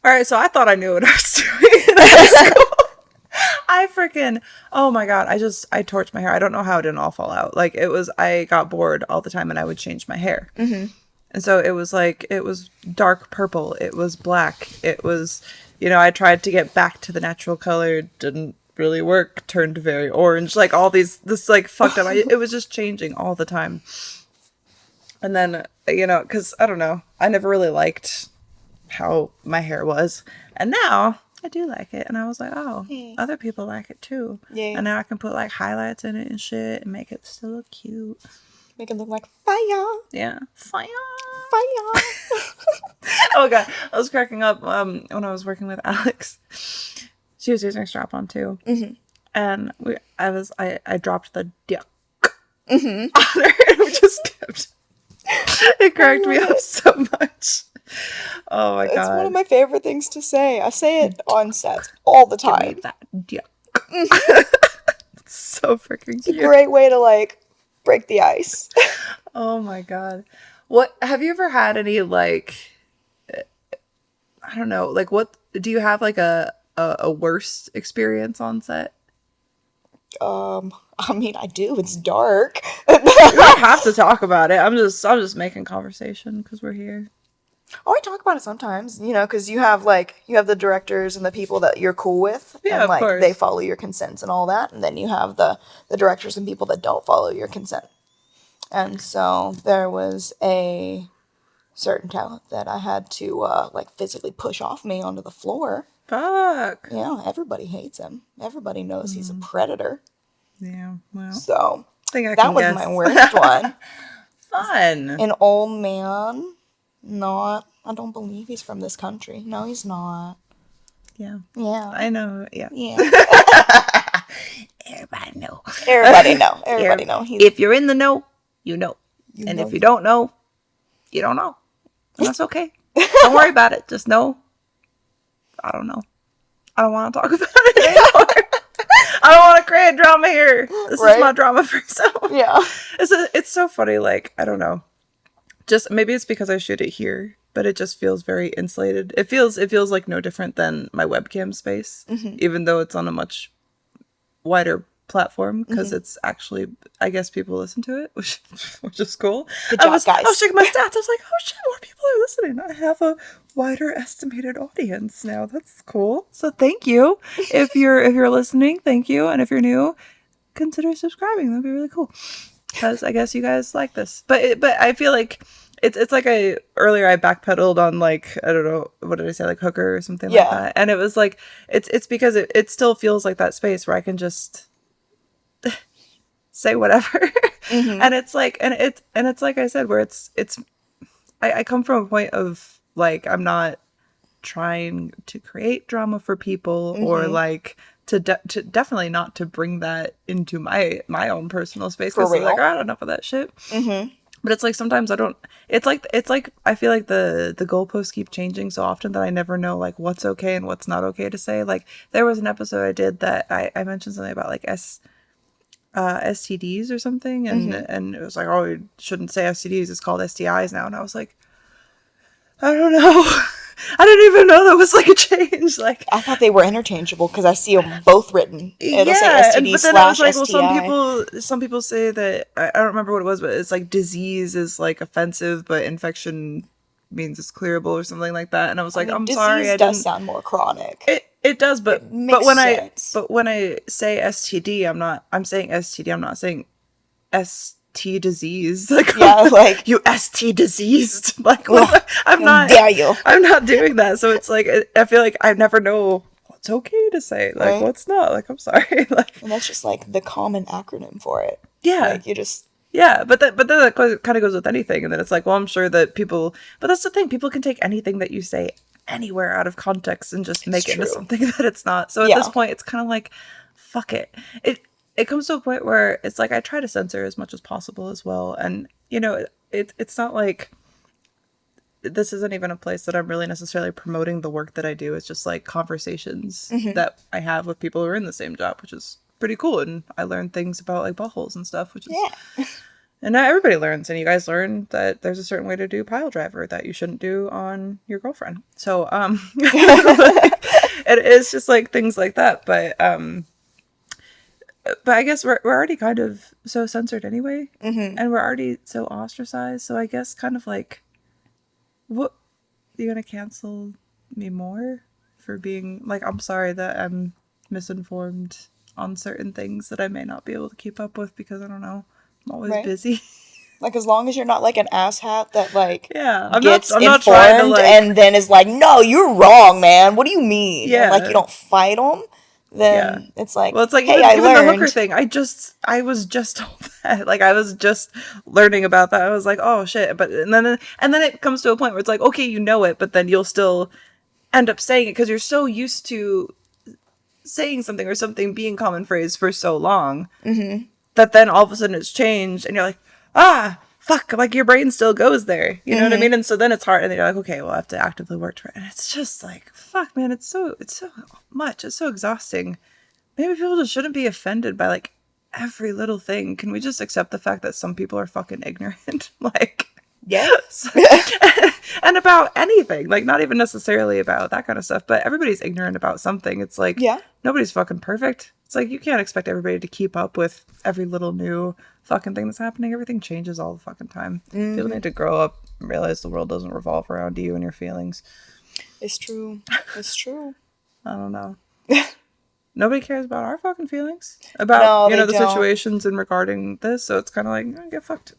All right, so I thought I knew what I was doing. I freaking, oh my God, I torched my hair. I don't know how it didn't all fall out. Like I got bored all the time and I would change my hair. And so it was like, it was dark purple. It was black. It was, I tried to get back to the natural color. It didn't really work. Turned very orange. Like all this like fucked up. It was just changing all the time. And then, because I don't know, I never really liked how my hair was. And now I do like it. And I was like, oh, other people like it too. Yeah. And now I can put like highlights in it and shit and make it still look cute. Make it look like fire. Yeah. Fire. Fire. Oh God. I was cracking up when I was working with Alex. She was using a strap on too. And I dropped the duck on her and we just kept. It cracked me up so much. Oh my God. It's one of my favorite things to say. I say it on sets all the time. Give me that duck. It's so freaking cute. It's a great way to like break the ice. Oh my God. What have you ever had any like I don't know, like what do you have like a worst experience on set? I mean, I do. It's dark. You don't have to talk about it. I'm just making conversation because we're here. Oh, I talk about it sometimes, because you have the directors and the people that you're cool with, yeah, and like of course. they follow your consents and all that, and then you have the directors and people that don't follow your consent. And so there was a certain talent that I had to physically push off me onto the floor. Fuck. Yeah, everybody hates him. Everybody knows he's a predator. Yeah, well. So I think that was guess. my worst one. Fun. An old man not. I don't believe he's from this country. No, he's not. Yeah. Yeah. I know. Yeah. Yeah. Everybody know. Everybody know. Everybody know. If you're in the know, you know. And know. if you don't know, you don't know. And that's okay. Don't worry about it. Just know. I don't know. I don't want to talk about it anymore. I don't want to create drama here. This is my drama free zone. Yeah. It's so funny. Like, I don't know. Just maybe it's because I shoot it here, but it just feels very insulated. It feels like no different than my webcam space, even though it's on a much wider platform because it's actually, I guess people listen to it, which is cool. Good job, guys. I was checking my stats. I was like, oh shit, more people are listening. I have a wider estimated audience now. That's cool. So thank you. If you're listening, thank you. And if you're new, consider subscribing. That'd be really cool. Because I guess you guys like this. But I feel like it's like earlier I backpedaled on like, I don't know, what did I say, like Hooker or something like that. And it was like, it's because it still feels like that space where I can just say whatever. And it's like, and it's like I said, where I come from a point of like, I'm not trying to create drama for people or like to definitely not to bring that into my own personal space because like, I don't know for that shit. But it's like sometimes I don't. It's like I feel like the goalposts keep changing so often that I never know like what's okay and what's not okay to say. Like there was an episode I did that I mentioned something about like STDs or something, and it was like, oh, you shouldn't say STDs. It's called STIs now, and I was like, I don't know. I didn't even know that was like a change. Like I thought they were interchangeable because I see them both written. It'll say STD but then I was like, well, STI. some people say that I don't remember what it was, but it's like disease is like offensive, but infection means it's clearable or something like that. And I was like, I'm sorry, disease does sound more chronic. It does, but when sense. when I say STD, I'm saying STD. I'm not saying ST disease. Like like you ST diseased. Like I'm not. Dare you? I'm not doing that. So it's like I feel like I never know what's okay to say, like what's not. Like I'm sorry. Like and that's just like the common acronym for it. Yeah. Like you just. Yeah, but then that kind of goes with anything, and then it's like, well, I'm sure that people. But that's the thing. People can take anything that you say anywhere out of context and just make it into something that it's not. So at this point, it's kind of like, fuck it. It comes to a point where it's like I try to censor as much as possible as well, and you know, it's not like this isn't even a place that I'm really necessarily promoting the work that I do. It's just like conversations that I have with people who are in the same job, which is pretty cool, and I learned things about like buttholes and stuff, which is and not everybody learns, and you guys learn that there's a certain way to do pile driver that you shouldn't do on your girlfriend. So it is just like things like that, but I guess we're already kind of so censored anyway, and we're already so ostracized. So I guess kind of like, what, you gonna cancel me more for being like, I'm sorry that I'm misinformed on certain things that I may not be able to keep up with because I don't know, I'm always busy. Like as long as you're not like an asshat that like I'm gets not informed trying to, like, and then is like, no, you're wrong, man. What do you mean? Yeah. And, like you don't fight them. Then it's like, well, it's like hey, even I learned the Hooker thing. I was just told that. Like I was just learning about that. I was like, oh shit. But and then it comes to a point where it's like, okay, you know it, but then you'll still end up saying it because you're so used to saying something or something being common phrase for so long that then all of a sudden it's changed and you're like, fuck, like your brain still goes there. You know what I mean? And so then it's hard and then you're like, okay, well I have to actively work to it. And it's just like, fuck man, it's so much. It's so exhausting. Maybe people just shouldn't be offended by like every little thing. Can we just accept the fact that some people are fucking ignorant? Like, yes. And about anything, like not even necessarily about that kind of stuff, but everybody's ignorant about something. It's like, nobody's fucking perfect. It's like, you can't expect everybody to keep up with every little new fucking thing that's happening. Everything changes all the fucking time. People need to grow up and realize the world doesn't revolve around you and your feelings. It's true. It's true. I don't know. Nobody cares about our fucking feelings about, the situations and regarding this. So it's kind of like, get fucked.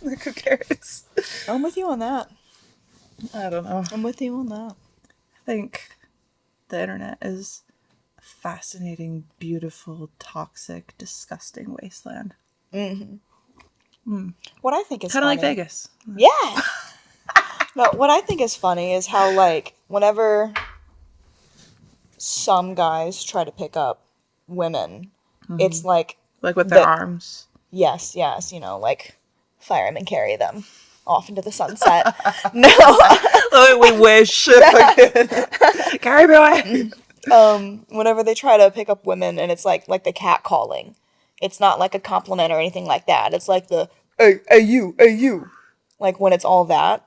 Like, who cares? I'm with you on that. I don't know. I'm with you on that. I think the internet is a fascinating, beautiful, toxic, disgusting wasteland. What I think is kind of like Vegas. Yeah. No, what I think is funny is how, like, whenever some guys try to pick up women, it's like Like with their the arms. yes, you know, like fire them and carry them off into the sunset. No, Oh, we wish. Carry me away. whenever they try to pick up women, and it's like the cat calling. It's not like a compliment or anything like that. It's like the hey you. Like when it's all that,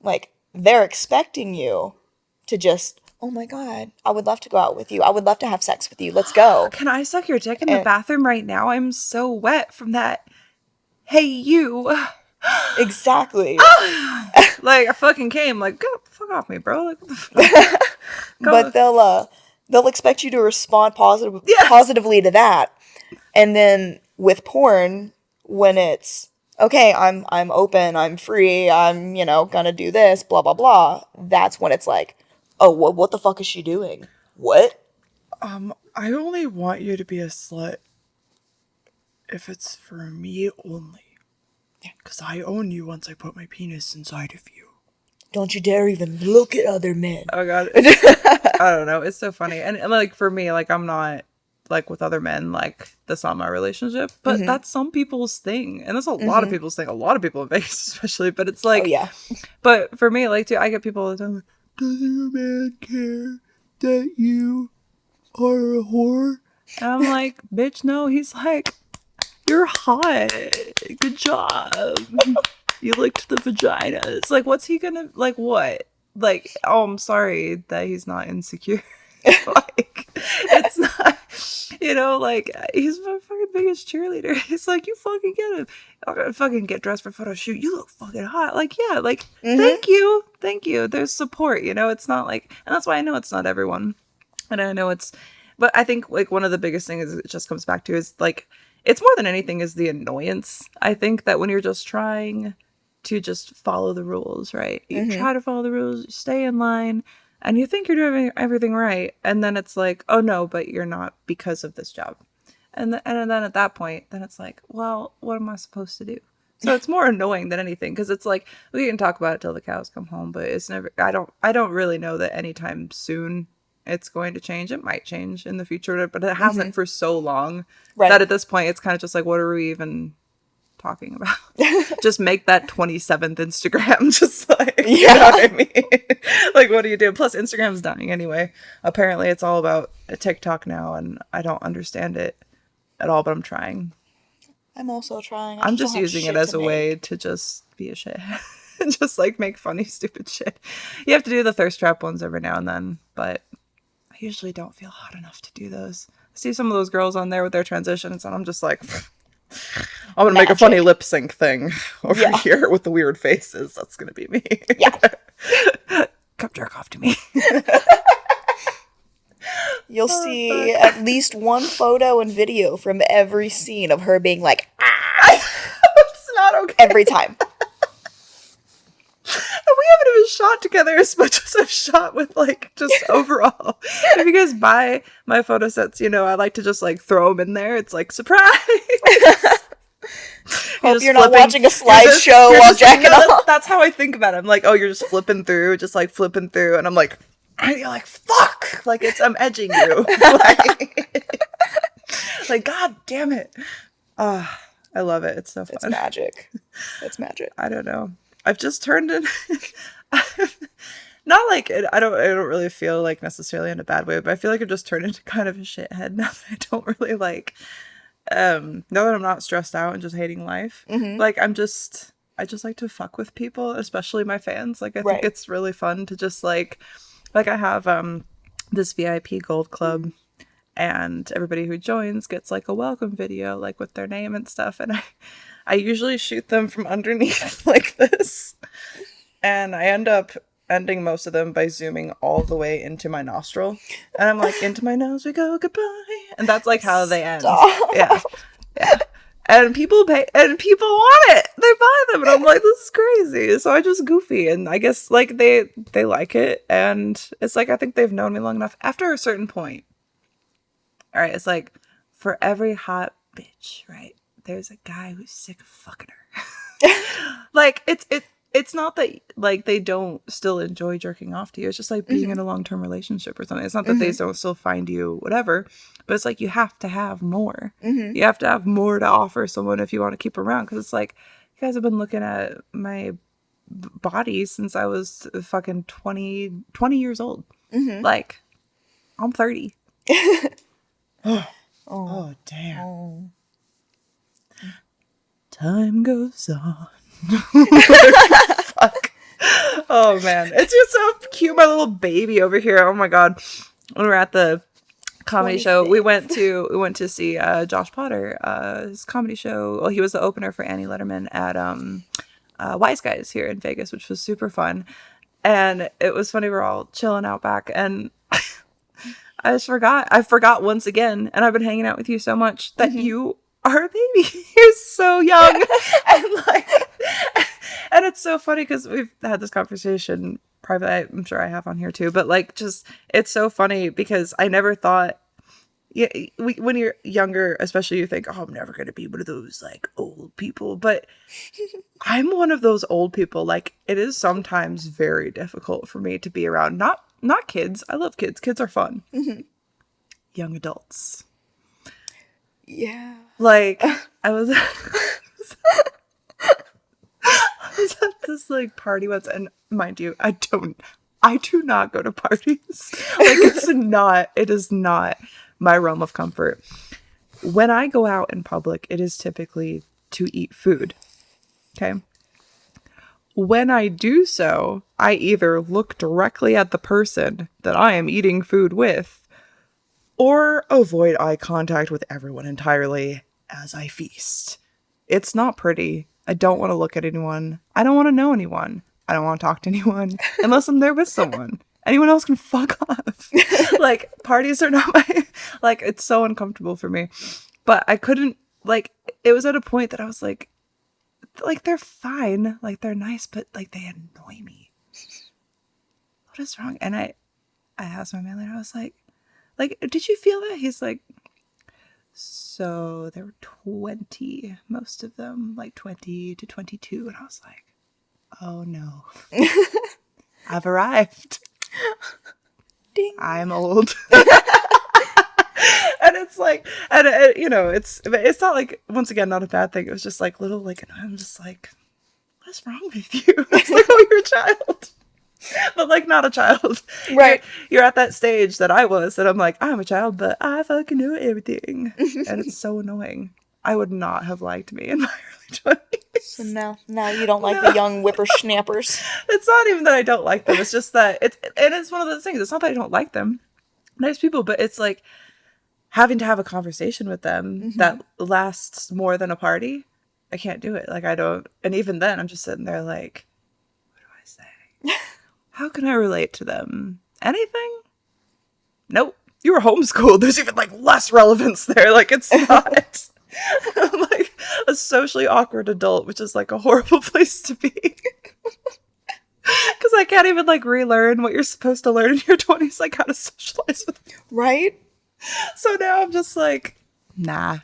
like they're expecting you to just, oh my god, I would love to go out with you. I would love to have sex with you. Let's go. Can I suck your dick in the bathroom right now? I'm so wet from that. Hey, you. Exactly. Like, I fucking came. Like, go fuck off me, bro. Like, what the fuck? But they'll expect you to respond Yeah. positively to that. And then with porn, when it's okay, I'm open, I'm free, I'm, you know, gonna do this, blah blah blah, that's when it's like, oh, what the fuck is she doing? What? I only want you to be a slut if it's for me only. Because I own you once I put my penis inside of you. Don't you dare even look at other men. Oh, God. I don't know. It's so funny. And, like, for me, like, I'm not, like, with other men, like, that's not my relationship. But that's some people's thing. And that's a lot of people's thing. A lot of people in Vegas, especially. But it's like, Oh, yeah. But for me, like, too, I get people all the time like, doesn't your man care that you are a whore? And I'm like, bitch, no. He's like, you're hot. Good job. You licked the vagina. It's like, what's he gonna, like, what? Like, oh, I'm sorry that he's not insecure. Like, it's not, you know, like, he's my fucking biggest cheerleader. He's like, you fucking get him. I'm gonna fucking get dressed for a photo shoot. You look fucking hot. Like, yeah, like, thank you. Thank you. There's support, you know? It's not like, and that's why I know it's not everyone. And I know it's, but I think, like, one of the biggest things it just comes back to is, like, it's more than anything is the annoyance. I think that when you're just trying to just follow the rules, right? You try to follow the rules, you stay in line, and you think you're doing everything right, and then it's like, oh no, but you're not because of this job. And then at that point, then it's like, well, what am I supposed to do? So it's more annoying than anything, because it's like, we can talk about it till the cows come home, but it's never, I don't really know that anytime soon it's going to change. It might change in the future, but it hasn't for so long that at this point it's kind of just like, what are we even talking about? Just make that 27th Instagram. Just like, you know what I mean? Like, what do you do? Plus, Instagram's dying anyway. Apparently, it's all about a TikTok now, and I don't understand it at all, but I'm trying. I'm also trying. I'm just using it as a way to just be a shithead. Just like make funny, stupid shit. You have to do the thirst trap ones every now and then, but I usually don't feel hot enough to do those. I see some of those girls on there with their transitions, and I'm just like, I'm gonna make a funny lip sync thing over here with the weird faces. That's gonna be me. Yeah. Come jerk off to me. You'll see at least one photo and video from every scene of her being like, ah. It's not okay. Every time. We haven't even shot together as much as I've shot with, like, just overall. If you guys buy my photo sets, you know, I like to just, like, throw them in there. It's like, surprise! Hope you're not watching a slideshow while jacking off. That's how I think about it. I'm like, oh, you're just flipping through, and I'm like, and you're like, fuck! Like, I'm edging you. Like, god damn it. I love it. It's so fun. It's magic. It's magic. I don't know. I've just turned in, not like, I don't really feel like necessarily in a bad way, but I feel like I've just turned into kind of a shithead now that I don't really like, now that I'm not stressed out and just hating life. Like, I just like to fuck with people, especially my fans. Like, I think it's really fun to just like I have, this VIP Gold Club, and everybody who joins gets like a welcome video, like with their name and stuff. And I usually shoot them from underneath like this, and I end up ending most of them by zooming all the way into my nostril, and I'm like, into my nose we go, goodbye, and that's like how they end. Yeah. And people pay, and people want it. They buy them, and I'm like, this is crazy. So I just goofy, and I guess like they like it, and it's like, I think they've known me long enough. After a certain point, all right, it's like, for every hot bitch, right, there's a guy who's sick of fucking her. Like, it's not that like they don't still enjoy jerking off to you. It's just like being in a long-term relationship or something. It's not that they don't still find you whatever, but it's like you have to have more. You have to have more to offer someone if you want to keep around. Because it's like, you guys have been looking at my body since I was fucking 20 years old. Like, I'm 30. Oh, damn. Oh. Time goes on. Fuck. Oh man, it's just so cute. My little baby over here. Oh my god. When we were at the comedy show, we went to see Josh Potter, his comedy show. Well, he was the opener for Annie Letterman at Wise Guys here in Vegas, which was super fun. And it was funny. We're all chilling out back, and I forgot once again. And I've been hanging out with you so much that you are a baby. You're so young. And it's so funny because we've had this conversation privately. I'm sure I have on here too, but like, just, it's so funny because I never thought, when you're younger, especially, you think, oh, I'm never going to be one of those like old people, but I'm one of those old people. Like, it is sometimes very difficult for me to be around, not kids. I love kids. Kids are fun. Young adults. Yeah. Like, I was at this like party once, and mind you, I do not go to parties. Like, it is not my realm of comfort. When I go out in public, it is typically to eat food. Okay. When I do so, I either look directly at the person that I am eating food with, or avoid eye contact with everyone entirely as I feast. It's not pretty. I don't want to look at anyone. I don't want to know anyone. I don't want to talk to anyone unless I'm there with someone. Anyone else can fuck off. Like, parties are not my, like, it's so uncomfortable for me. But I couldn't, like, it was at a point that I was like, they're fine. Like, they're nice, but like, they annoy me. What is wrong? And I asked my man later, I was like, did you feel that? He's like, so there were 20, most of them, like 20 to 22. And I was like, oh no, I've arrived. Ding. I'm old. And it's like, and it's not like, once again, not a bad thing. It was just like little, like, and I'm just like, what's wrong with you? It's like, oh, you're a child. But like, not a child. Right. You're at that stage that I was, that I'm like, I'm a child, but I fucking know everything. And it's so annoying. I would not have liked me in my early 20s. So now you don't like the young whippersnappers. It's not even that I don't like them. It's just that it's one of those things. It's not that I don't like them. Nice people, but it's like having to have a conversation with them that lasts more than a party. I can't do it. Like, I don't. And even then, I'm just sitting there like, what do I say? How can I relate to them? Anything? Nope. You were homeschooled. There's even like less relevance there. Like, it's not. I'm like a socially awkward adult, which is like a horrible place to be. Because I can't even like relearn what you're supposed to learn in your 20s, like how to socialize with people. Right? So now I'm just like, nah,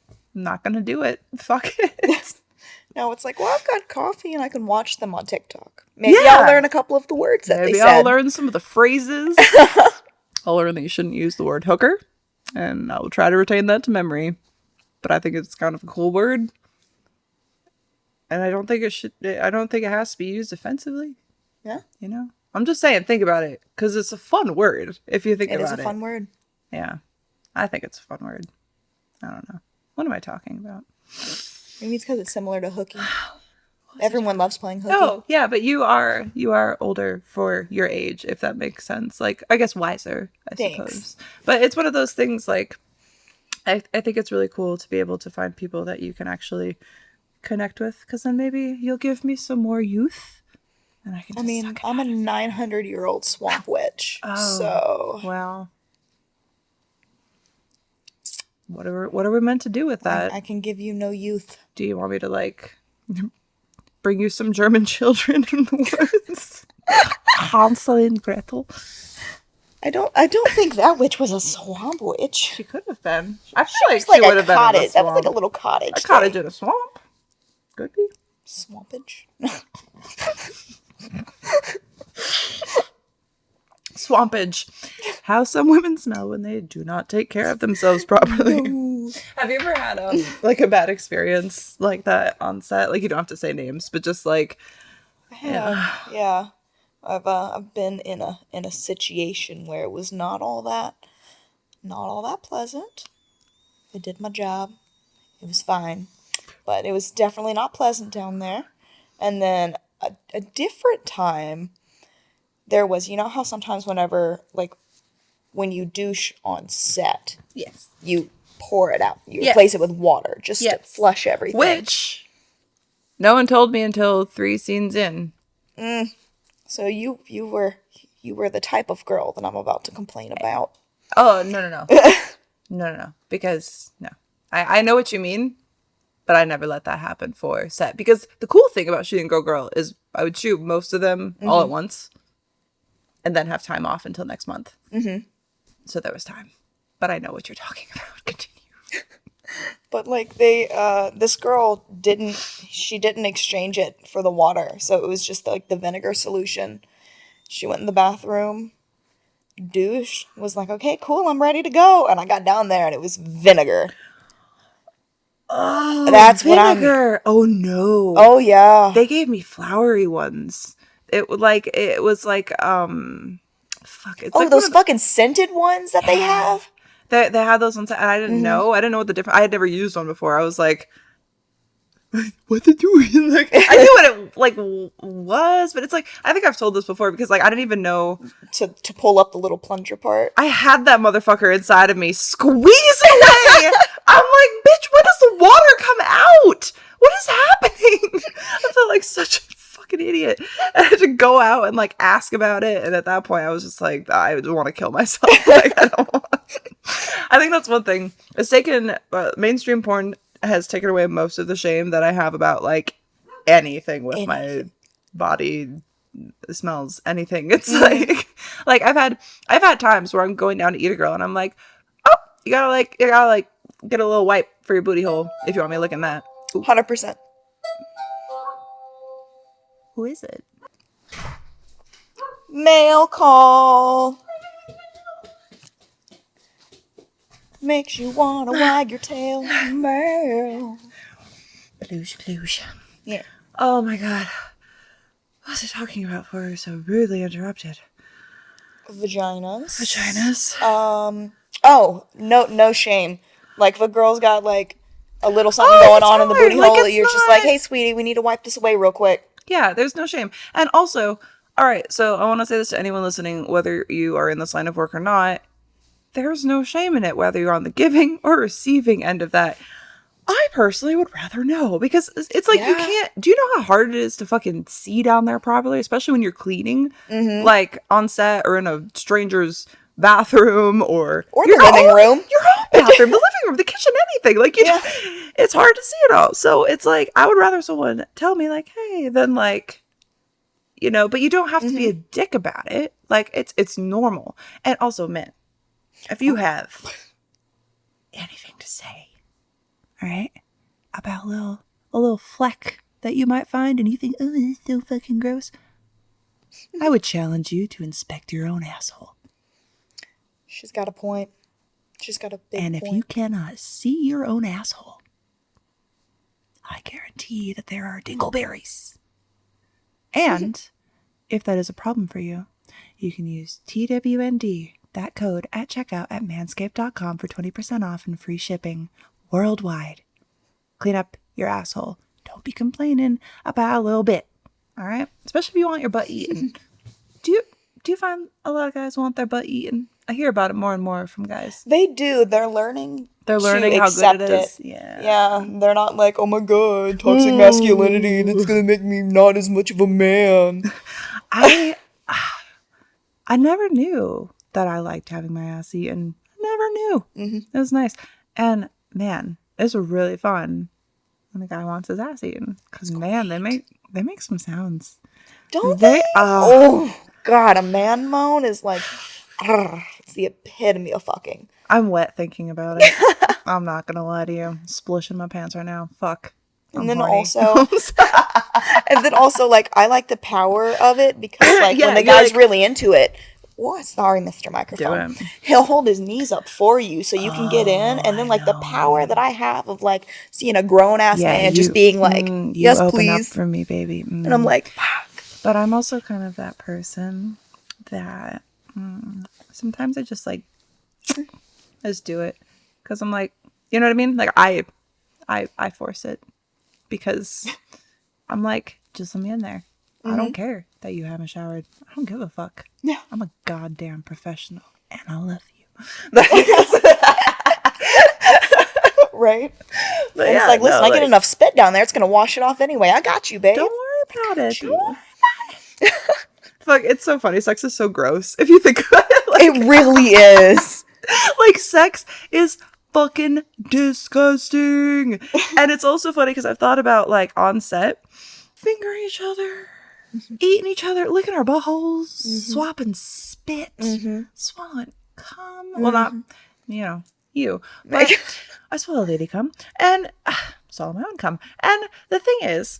I'm not gonna do it. Fuck it. Now it's like, well, I've got coffee and I can watch them on TikTok. Maybe I'll learn a couple of the words that they said. Maybe I'll learn some of the phrases. I'll learn that you shouldn't use the word hooker, and I will try to retain that to memory. But I think it's kind of a cool word. And I don't think it has to be used offensively. Yeah. You know? I'm just saying, think about it. Because it's a fun word, if you think about it. It is a fun word. Yeah. I think it's a fun word. I don't know. What am I talking about? Maybe it's because it's similar to hooky. Everyone loves playing hooky. Oh, yeah, but you are older for your age, if that makes sense. Like, I guess wiser, I suppose. But it's one of those things, like, I think it's really cool to be able to find people that you can actually connect with, because then maybe you'll give me some more youth, and I can just I'm a 900-year-old swamp witch, so... Well... What are we meant to do with that? I can give you no youth. Do you want me to, like, bring you some German children in the woods? Hansel and Gretel? I don't think that witch was a swamp witch. She could have been. I feel like she would have been in a swamp. That was like a little cottage. A cottage in a swamp. Could be. Swampage. Swampage. How some women smell when they do not take care of themselves properly. No. Have you ever had like a bad experience like that on set? Like, you don't have to say names, but just like, Yeah. I've been in a situation where it was not all that pleasant. I did my job. It was fine, but it was definitely not pleasant down there. And then a different time, there was, you know how sometimes whenever, like, when you douche on set, yes, you pour it out. You replace it with water just to flush everything. Which no one told me until 3 scenes in. So you were the type of girl that I'm about to complain about. Oh, no. No. Because, no. I know what you mean, but I never let that happen for set. Because the cool thing about shooting Girl is I would shoot most of them all at once and then have time off until next month. Mm-hmm. So there was time. But I know what you're talking about. Continue. But, like, this girl didn't exchange it for the water. So it was just, like, the vinegar solution. She went in the bathroom, douche, was like, okay, cool, I'm ready to go. And I got down there and it was vinegar. Oh, that's vinegar. Oh, no. Oh, yeah. They gave me flowery ones. It was like, fuck. It's like those fucking scented ones that they have? They had those ones, and I didn't know. I didn't know what the difference. I had never used one before. I was like, "What to do?" Like, I knew what it like was, but it's like, I think I've told this before because, like, I didn't even know to pull up the little plunger part. I had that motherfucker inside of me, squeeze away. I'm like, bitch, when does the water come out? What is happening? I felt like such a fucking idiot. I had to go out and like ask about it, and at that point, I was just like, I want to kill myself. Like, I don't want. I think that's one thing. It's taken mainstream porn has taken away most of the shame that I have about like anything with my body smells. Anything. It's like I've had times where I'm going down to eat a girl and I'm like, oh, you gotta get a little wipe for your booty hole if you want me looking that. 100%. Who is it? Mail call. Makes you wanna wag your tail. Mail. Ploosh. Yeah. Oh my god. What was I talking about before we were so rudely interrupted? Vaginas. Oh, no shame. Like, if a girl's got, like, a little something going on in the booty hole, you're just like, hey, sweetie, we need to wipe this away real quick. Yeah, there's no shame. And also, all right, so I want to say this to anyone listening, whether you are in this line of work or not, there's no shame in it, whether you're on the giving or receiving end of that. I personally would rather know, because it's like, you can't, do you know how hard it is to fucking see down there properly, especially when you're cleaning, like on set or in a stranger's bathroom or the living room. Your own bathroom, the living room, the kitchen, anything. Like, it's hard to see it all. So it's like, I would rather someone tell me like, hey, than like, you know, but you don't have to be a dick about it. Like, it's normal. And also, men, if you have anything to say, all right, about a little fleck that you might find and you think, oh, it's so fucking gross, I would challenge you to inspect your own asshole. She's got a point. She's got a big point. And if you cannot see your own asshole, I guarantee that there are dingleberries. And if that is a problem for you, you can use TWND, that code, at checkout at manscaped.com for 20% off and free shipping worldwide. Clean up your asshole. Don't be complaining about a little bit. All right? Especially if you want your butt eaten. Do you find a lot of guys want their butt eaten? I hear about it more and more from guys. They do. They're learning how good it is. Yeah. Yeah. They're not like, oh my god, toxic masculinity, that's gonna make me not as much of a man. I never knew that I liked having my ass eaten. I never knew. It was nice. And man, it's really fun when a guy wants his ass eaten. Because man, they make some sounds. Don't they? Oh god, a man moan is like, it's the epitome of fucking. I'm wet thinking about it. I'm not gonna lie to you. Splishing my pants right now. Fuck. And then also, like, I like the power of it because, like, when the guy's really into it, what? Sorry, Mr. Microphone. He'll hold his knees up for you so you can get in. And then, like, the power that I have of, like, seeing a grown-ass man just being like, yes, open please. Up for me, baby. And I'm like, fuck. But I'm also kind of that person that sometimes I just, like, I just do it. Because I'm like, you know what I mean? Like, I force it. Because I'm like, just let me in there. I don't care that you haven't showered. I don't give a fuck. Yeah. I'm a goddamn professional, and I love you. Right? But and it's like, listen, I get enough spit down there. It's going to wash it off anyway. I got you, babe. Don't worry about it. Don't worry about it. Fuck, it's so funny. Sex is so gross. If you think about it. Like, it really is. Like, sex is fucking disgusting. And it's also funny because I've thought about, like, on set, fingering each other, eating each other, licking our buttholes, swapping spit, swallowing cum. Well, not, you. But I swallow lady cum and swallow my own cum. And the thing is,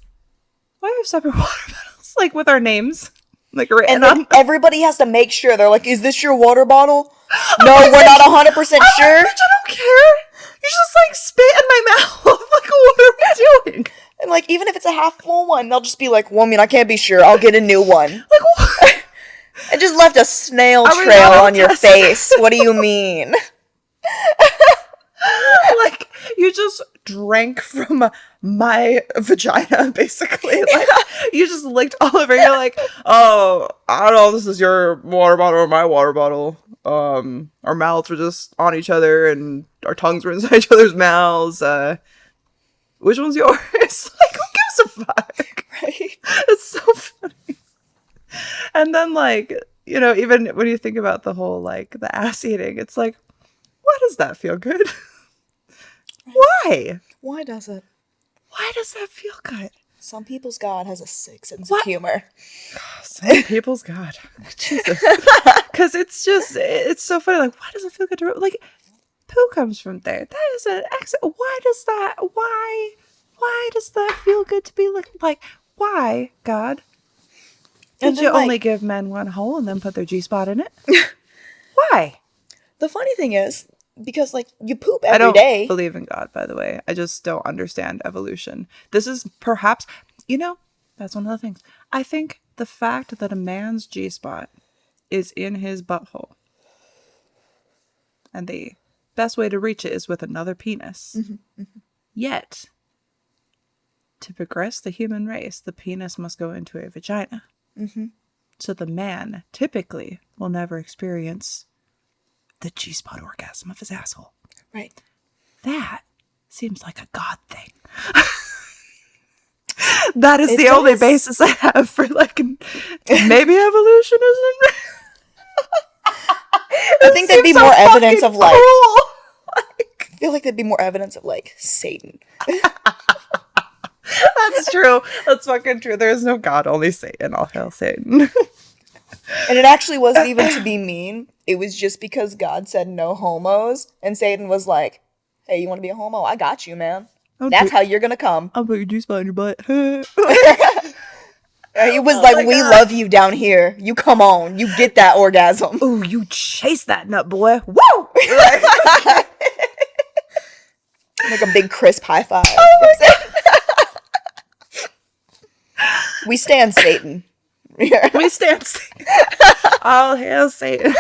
why have separate water bottles? Like, with our names. Like, written on. Everybody has to make sure. They're like, is this your water bottle? No, we're not 100% sure. Bitch, I don't care. You just, like, spit in my mouth. Like, what are we doing? And, like, even if it's a half full one, they'll just be like, well, I mean, I can't be sure. I'll get a new one. Like, what? It just left a snail trail on your face. What do you mean? Like, you just drank from my vagina, basically. Like, you just licked all over. You're like, oh, I don't know, this is your water bottle or my water bottle. Our mouths were just on each other and our tongues were inside each other's mouths. Which one's yours? Like, who gives a fuck? Right? It's so funny. And then, like, even when you think about the whole, like, the ass eating, it's like, why does that feel good? Why? Why does it? Why does that feel good? Some people's God has a sick sense of humor. Some people's God. Jesus. Because it's so funny. Like, why does it feel good to, like, poo comes from there. That is an excellent, why does that feel good to be like, why, God? Did you only give men one hole and then put their G-spot in it? Why? The funny thing is, because, like, you poop every day. I don't believe in God, by the way. I just don't understand evolution. This is perhaps, that's one of the things. I think the fact that a man's G-spot is in his butthole, and the best way to reach it is with another penis. Yet, to progress the human race, the penis must go into a vagina. So the man typically will never experience the G-spot orgasm of his asshole. Right. That seems like a God thing. That is the only basis I have for, like, maybe evolution isn't. I think there'd be more evidence of, like, I feel like there'd be more evidence of, like, Satan. That's true. That's fucking true. There is no God, only Satan. All hail Satan. And it actually wasn't even to be mean. It was just because God said no homos, and Satan was like, hey, you want to be a homo? I got you, man. That's how you're gonna come. I'll put your juice-spot in your butt. He was like, we love you down here. You come on. You get that orgasm. Ooh, you chase that nut, boy. Woo! Like a big crisp high five. Oh my God. We stand Satan. We stand Satan. All hail Satan.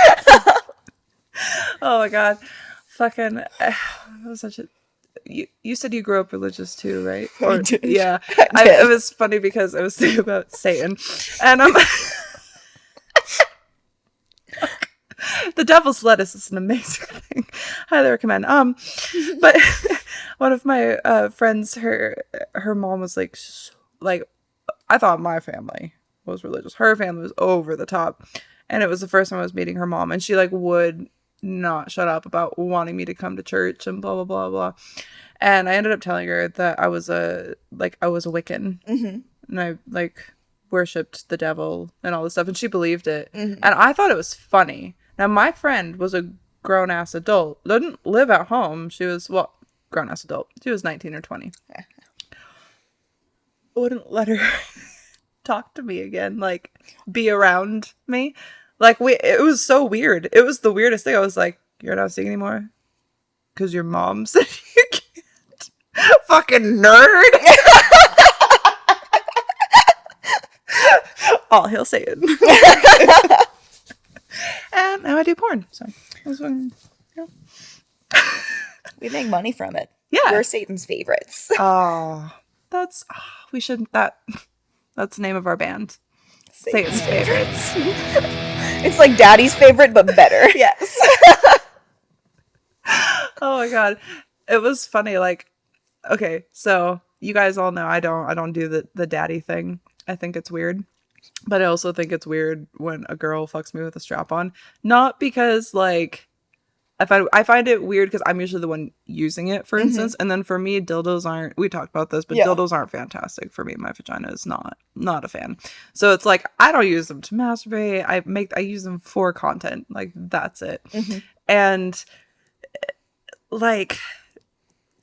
Oh my God. Fucking, it was such a, you said you grew up religious too, right? Or, I did. Yeah. I did. It was funny because I was thinking about Satan. And the devil's lettuce is an amazing thing. Highly recommend. But one of my friends, her mom was like, I thought my family was religious. Her family was over the top. And it was the first time I was meeting her mom. And she, like, would not shut up about wanting me to come to church and blah, blah, blah, blah. And I ended up telling her that I was a Wiccan. And I, like, worshipped the devil and all this stuff. And she believed it. And I thought it was funny. Now, my friend was a grown-ass adult. Didn't live at home. She was, grown-ass adult. She was 19 or 20. wouldn't let her talk to me again, like be around me. Like it was so weird. It was the weirdest thing. I was like, "You're not seeing anymore because your mom said you can't." Fucking nerd. All he'll say it. And now I do porn. So it was fun. Yeah. We make money from it. Yeah. We're Satan's favorites. Oh, we shouldn't. That's the name of our band. Satan's favorites. It's like Daddy's favorite, but better. Yes. Oh my god, it was funny. Like, okay, so you guys all know I don't do the daddy thing. I think it's weird, but I also think it's weird when a girl fucks me with a strap on. Not because like I find it weird because I'm usually the one using it, for instance, and then for me, dildos aren't. We talked about this, but dildos aren't fantastic for me. My vagina is not a fan. So it's like I don't use them to masturbate. I use them for content. Like that's it. And like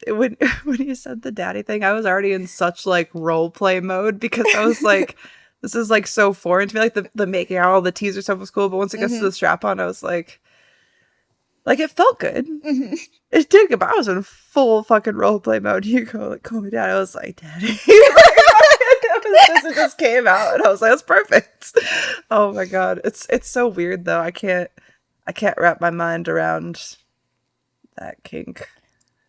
when you said the daddy thing, I was already in such like role play mode because I was like, this is like so foreign to me. Like the making out all the teaser stuff was cool, but once it gets to the strap on, I was like it felt good. It did good, but I was in full fucking role play mode. You go like, call me dad. I was like, daddy. It just came out, and I was like, that's perfect. Oh my god, it's so weird though. I can't wrap my mind around that kink.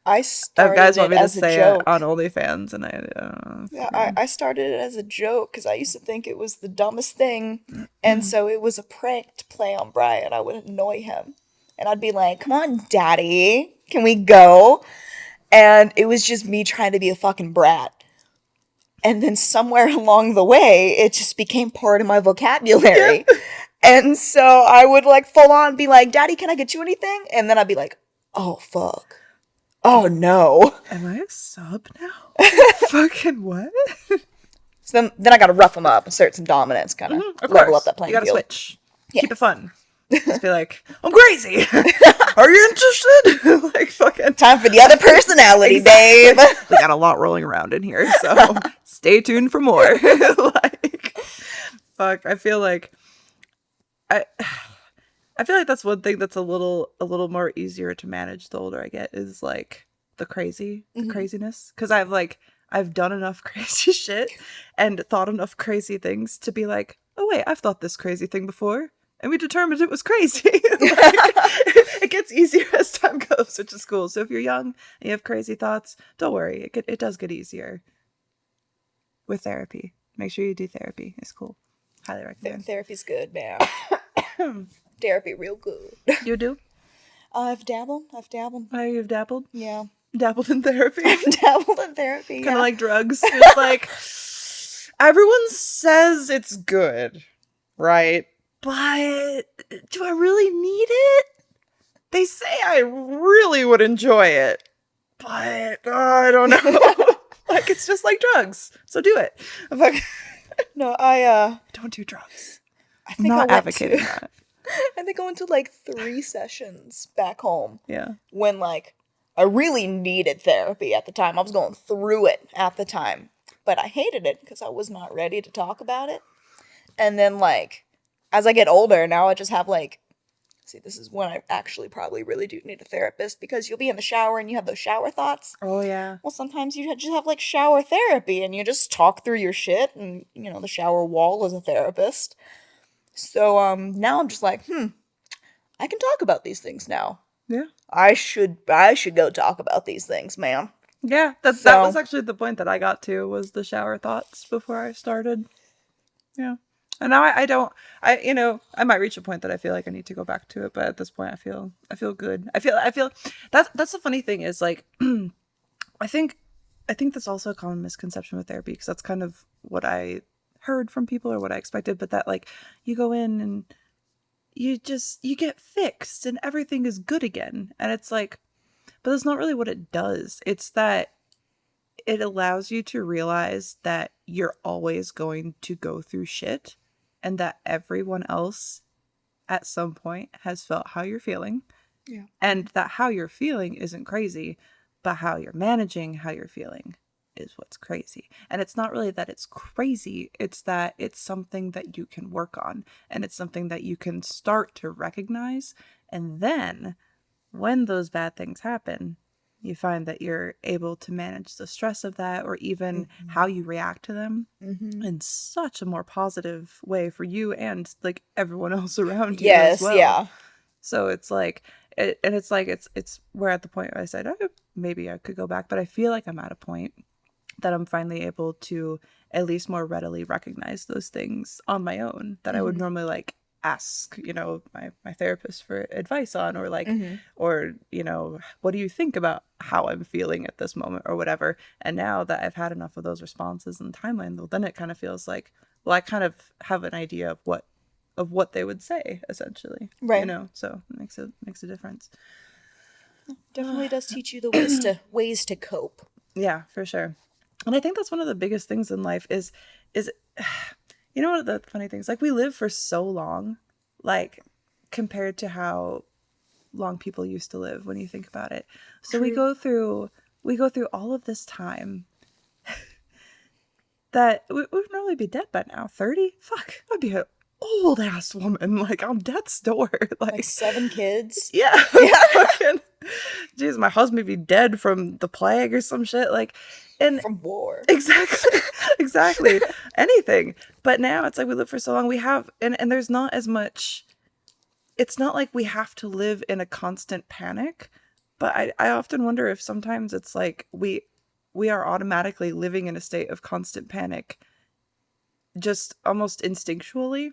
I started guys want it me to as a say joke. it on OnlyFans, and I started it as a joke because I used to think it was the dumbest thing, and so it was a prank to play on Brian. I would annoy him, and I'd be like, "Come on, Daddy, can we go?" And it was just me trying to be a fucking brat. And then somewhere along the way, it just became part of my vocabulary. And so I would like full on be like, "Daddy, can I get you anything?" And then I'd be like, "Oh fuck. Oh no. Am I a sub now?" Fucking what? So then I gotta rough them up, assert some dominance, kind of level up that playing field. You gotta field. switch. Yes. Keep it fun. Just be like, "I'm crazy. Are you interested?" Like fucking Time for the other personality, babe. We got a lot rolling around in here, so stay tuned for more. Like, fuck. I feel like that's one thing that's a little more easier to manage the older I get is like the craziness. Because I've done enough crazy shit and thought enough crazy things to be like, oh wait, I've thought this crazy thing before. And we determined it was crazy. It gets easier as time goes, which is cool. So if you're young and you have crazy thoughts, don't worry. It does get easier with therapy. Make sure you do therapy. It's cool. Highly recommend. Therapy's good, man. Therapy real good. You do? I've dabbled. Oh, you've dabbled? Yeah. Dabbled in therapy? I've dabbled in therapy, Kind of like drugs. It's like, everyone says it's good, right? But do I really need it? They say I really would enjoy it, but I don't know. Like, it's just like drugs, so do it. No, I Don't do drugs. I I'm think not I went advocating to, that. I think I went to like 3 sessions back home. Yeah. When like I really needed therapy at the time. I was going through it at the time, but I hated it because I was not ready to talk about it. And then like as I get older, now I just have like, see, this is when I actually probably really do need a therapist because you'll be in the shower and you have those shower thoughts. Oh, yeah. Well, sometimes you just have like shower therapy and you just talk through your shit and, you know, the shower wall is a therapist. So now I'm just like, I can talk about these things now. Yeah. I should go talk about these things, ma'am. Yeah, that was actually the point that I got to, was the shower thoughts before I started. Yeah. And now I might reach a point that I feel like I need to go back to it, but at this point I feel good. I feel that's the funny thing is like I think that's also a common misconception with therapy, because that's kind of what I heard from people or what I expected, but that like you go in and you get fixed and everything is good again. And it's like, but that's not really what it does. It's that it allows you to realize that you're always going to go through shit, and that everyone else at some point has felt how you're feeling. Yeah. And that how you're feeling isn't crazy, but how you're managing how you're feeling is what's crazy. And it's not really that it's crazy, it's that it's something that you can work on, and it's something that you can start to recognize. And then when those bad things happen, you find that you're able to manage the stress of that, or even how you react to them in such a more positive way for you and like everyone else around you as well. Yeah. So it's like, it's we're at the point where I said, oh, maybe I could go back, but I feel like I'm at a point that I'm finally able to at least more readily recognize those things on my own that I would normally like ask, my therapist for advice on, or like, or, what do you think about how I'm feeling at this moment or whatever. And now that I've had enough of those responses in the timeline, well, then it kind of feels like, well, I kind of have an idea of what they would say essentially, right? So it makes a difference. Definitely does teach you the ways to cope. Yeah, for sure. And I think that's one of the biggest things in life is one of the funny things, like we live for so long, like compared to how long people used to live when you think about it. So we go through all of this time that we'd normally be dead by now. 30? Fuck, I'd be an old ass woman, like on death's door. Like 7 kids. Yeah. Fucking, jeez, my husband would be dead from the plague or some shit. Like, and from war. Exactly. Anything. But now it's like we live for so long. We have, and there's not as much, it's not like we have to live in a constant panic. But I often wonder if sometimes it's like we are automatically living in a state of constant panic, just almost instinctually.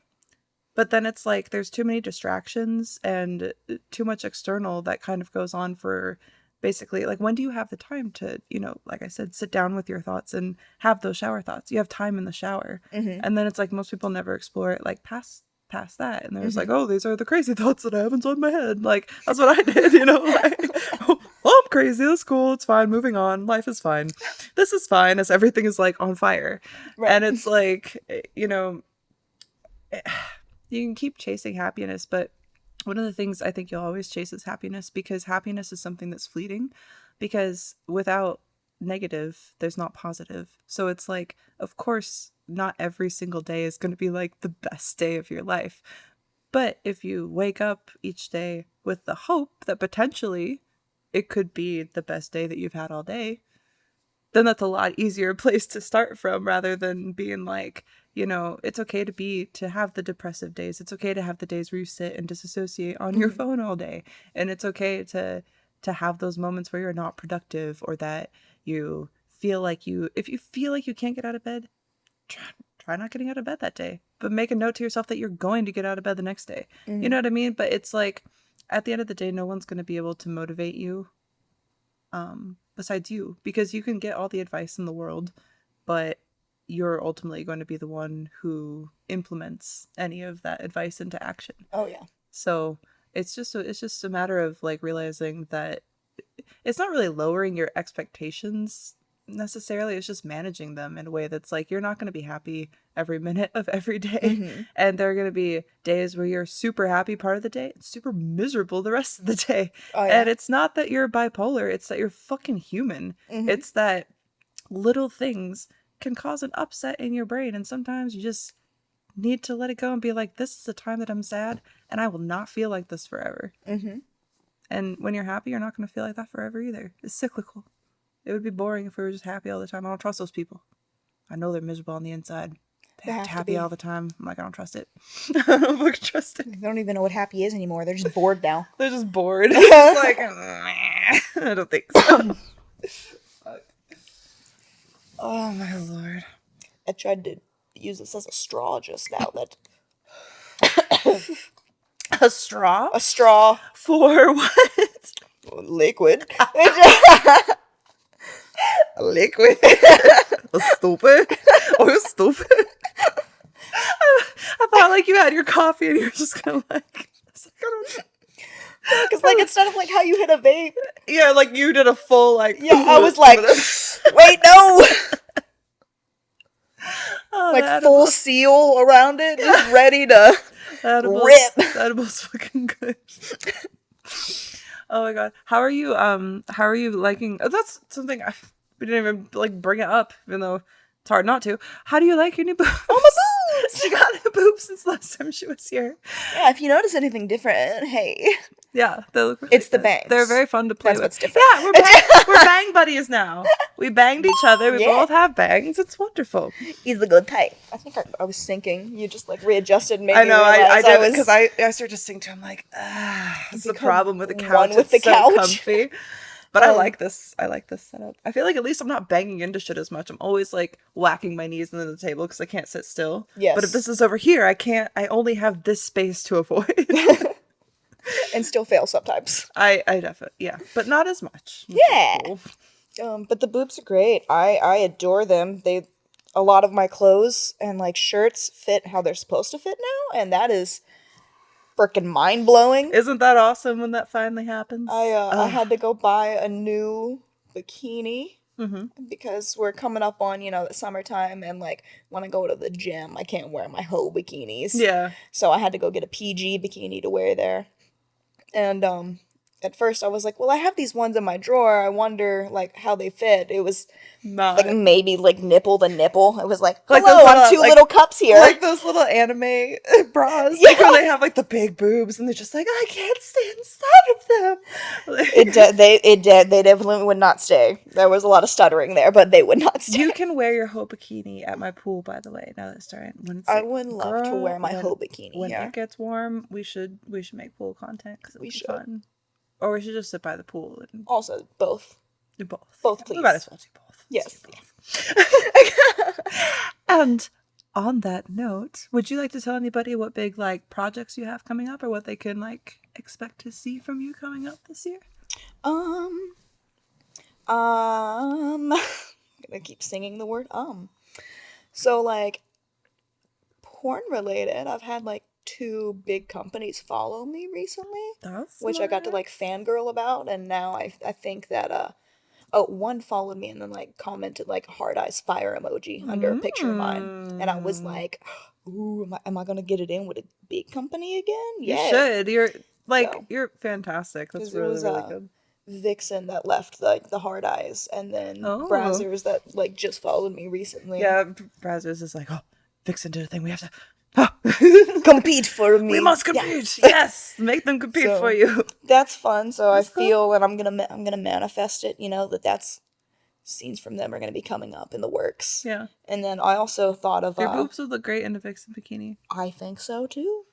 But then it's like there's too many distractions and too much external that kind of goes on for basically, like, when do you have the time to, like I said, sit down with your thoughts and have those shower thoughts? You have time in the shower. And then it's like most people never explore it like past that. And there's like, oh, these are the crazy thoughts that I have inside my head. Like, that's what I did, like, oh, I'm crazy. That's cool. It's fine. Moving on. Life is fine. This is fine, as everything is like on fire. Right. And it's like, you can keep chasing happiness, but one of the things I think you'll always chase is happiness, because happiness is something that's fleeting, because without negative, there's not positive. So it's like, of course, not every single day is going to be like the best day of your life. But if you wake up each day with the hope that potentially it could be the best day that you've had all day, then that's a lot easier place to start from, rather than being like, it's okay to have the depressive days. It's okay to have the days where you sit and disassociate on your phone all day. And it's okay to have those moments where you're not productive, or that you feel like if you feel like you can't get out of bed, try not getting out of bed that day, but make a note to yourself that you're going to get out of bed the next day. You know what I mean? But it's like, at the end of the day, no one's going to be able to motivate you besides you, because you can get all the advice in the world, but you're ultimately going to be the one who implements any of that advice into action. Oh yeah. So it's just a matter of like realizing that it's not really lowering your expectations necessarily. It's just managing them in a way that's like, you're not going to be happy every minute of every day. And there are going to be days where you're super happy part of the day and super miserable the rest of the day. Oh, yeah. And it's not that you're bipolar, it's that you're fucking human. It's that little things can cause an upset in your brain, and sometimes you just need to let it go and be like, this is the time that I'm sad, and I will not feel like this forever. And when you're happy, you're not going to feel like that forever either. It's cyclical. It would be boring if we were just happy all the time. I don't trust those people. I know they're miserable on the inside. They act happy all the time. I'm like, I don't trust it. I don't fucking trust it. They don't even know what happy is anymore. They're just bored now. They're just bored. It's like, I don't think so. Oh my lord. I tried to use this as a straw just now. A straw? A straw. For what? Liquid. A liquid? Stupid? Oh, you're stupid. I thought like you had your coffee and you were just kind of like, because like instead of like how you hit a vape. Yeah, like you did a full like. Yeah, I was like, wait, no. Oh, like full seal around it, just ready to rip. That edible's fucking good. Oh my god, how are you liking? That's something We didn't even like bring it up, even though it's hard not to. How do you like your new boobs? Oh, my boobs! She got new boobs since last time she was here. Yeah, if you notice anything different, hey. Yeah, they look really It's the good. bangs. They're very fun to play That's with. what's different. Yeah, we're bang buddies now. We banged each other. We both have bangs. It's wonderful. He's the good type. I think I was sinking. You just like readjusted me. I know. I did it because I started to sink to. I'm like, it's the problem with the couch. One with it's the so couch. comfy. But I like this. I like this setup. I feel like at least I'm not banging into shit as much. I'm always like whacking my knees into the table because I can't sit still. Yes. But if this is over here, I can't. I only have this space to avoid. And still fail sometimes. I definitely, yeah, but not as much. Yeah. Cool. But the boobs are great. I adore them. A lot of my clothes and like shirts fit how they're supposed to fit now, and that is freaking mind blowing. Isn't that awesome when that finally happens? I had to go buy a new bikini because we're coming up on the summertime, and like when I go to the gym, I can't wear my whole bikinis. Yeah. So I had to go get a PG bikini to wear there. And at first I was like, well, I have these ones in my drawer. I wonder like how they fit. It was like maybe like nipple to nipple. It was like, hello, I'm two little cups here. Like those little anime bras. Yeah. Like when they have like the big boobs and they're just like, I can't stay inside of them. They definitely would not stay. There was a lot of stuttering there, but they would not stay. You can wear your whole bikini at my pool, by the way. Now that's starting. I would love to wear my whole bikini. When it gets warm, we should make pool content because it'll be fun. Or we should just sit by the pool and also both. Do both. Both, please. We might as well do both. Yes. And on that note, would you like to tell anybody what big like projects you have coming up, or what they can like expect to see from you coming up this year? I'm gonna keep singing the word So like porn related, I've had like 2 big companies follow me recently, which I got to like fangirl about, and now I think that one followed me and then like commented like a hard eyes fire emoji under a picture of mine, and I was like, ooh, am I gonna get it in with a big company again? Yeah, you should. You're fantastic. That's really good. Vixen that left like the hard eyes, and then Brazzers that like just followed me recently. Yeah, Brazzers is like, oh, Vixen did a thing. We have to compete for me. We must compete. Yes, make them compete for you. That's fun. So I feel, and I'm gonna manifest it. That's scenes from them are gonna be coming up in the works. Yeah. And then I also thought of your boobs would look great in a Vixen bikini. I think so too.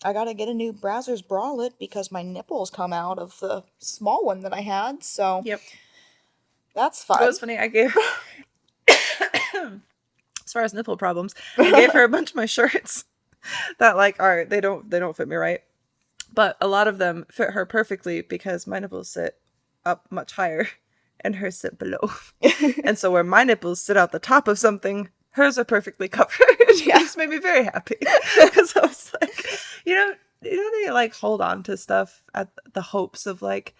I gotta get a new Brazzers bralette because my nipples come out of the small one that I had. So yep, that's fun. It was funny. I gave as far as nipple problems, I gave her a bunch of my shirts that like they don't fit me right, but a lot of them fit her perfectly because my nipples sit up much higher and hers sit below. And so where my nipples sit out the top of something, hers are perfectly covered. Yeah. It just made me very happy because I was like, they like hold on to stuff at the hopes of like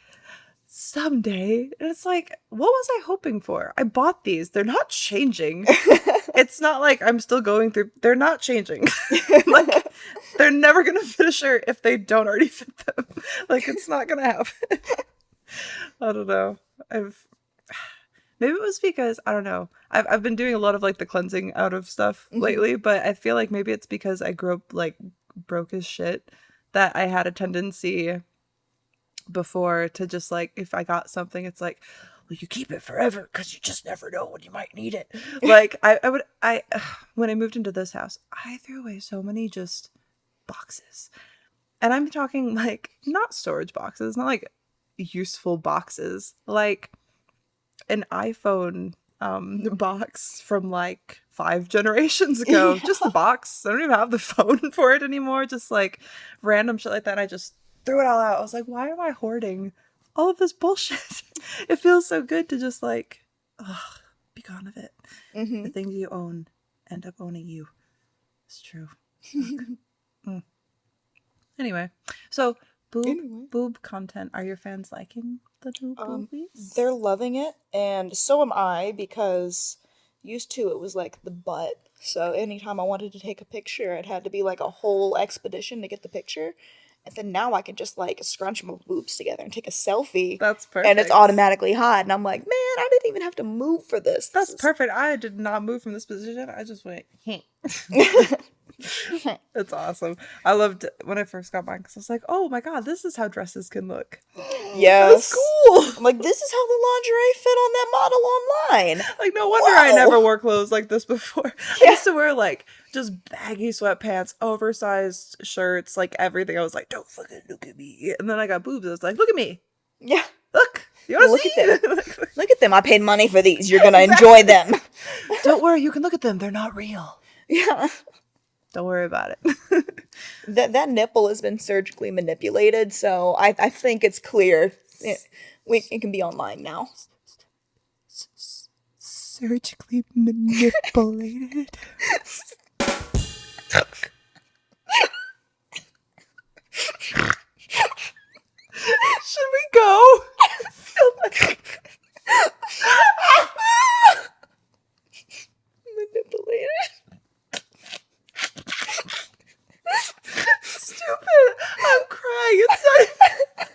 someday, and it's like, what was I hoping for? I bought these. They're not changing. It's not like I'm still going through. They're not changing. Like they're never gonna fit a shirt if they don't already fit them. Like it's not gonna happen. I don't know. Maybe it was because I don't know. I've been doing a lot of like the cleansing out of stuff lately, but I feel like maybe it's because I grew up like broke as shit that I had a tendency before to just like, if I got something, it's like, well, you keep it forever because you just never know when you might need it. Like when I moved into this house, I threw away so many just boxes, and I'm talking like not storage boxes, not like useful boxes, like an iPhone box from like 5 generations ago. Yeah. Just the box. I don't even have the phone for it anymore. Just like random shit like that. I just threw it all out. I was like, why am I hoarding all of this bullshit? It feels so good to just like, be gone of it. The things you own end up owning you. It's true. Anyway, so boob content. Are your fans liking the new boobies? They're loving it, and so am I, because used to it was like the butt. So anytime I wanted to take a picture, it had to be like a whole expedition to get the picture. And then now I can just like scrunch my boobs together and take a selfie. That's perfect. And it's automatically hot. And I'm like, man, I didn't even have to move for this. That's perfect. I did not move from this position. I just went, It's awesome. I loved when I first got mine because I was like, oh my God, this is how dresses can look. Yes. That's cool. I'm like, this is how the lingerie fit on that model online. Like, no wonder I never wore clothes like this before. I used to wear like just baggy sweatpants, oversized shirts, like everything. I was like, don't fucking look at me. And then I got boobs. I was like, look at me. Yeah. Look. You want to see? At them. Look at them. I paid money for these. You're going to enjoy them. Don't worry. You can look at them. They're not real. Yeah. Don't worry about it. That nipple has been surgically manipulated, so I think it's clear. It can be online now. Surgically manipulated. Should we go? I feel like manipulated. Stupid. I'm crying. It's not even...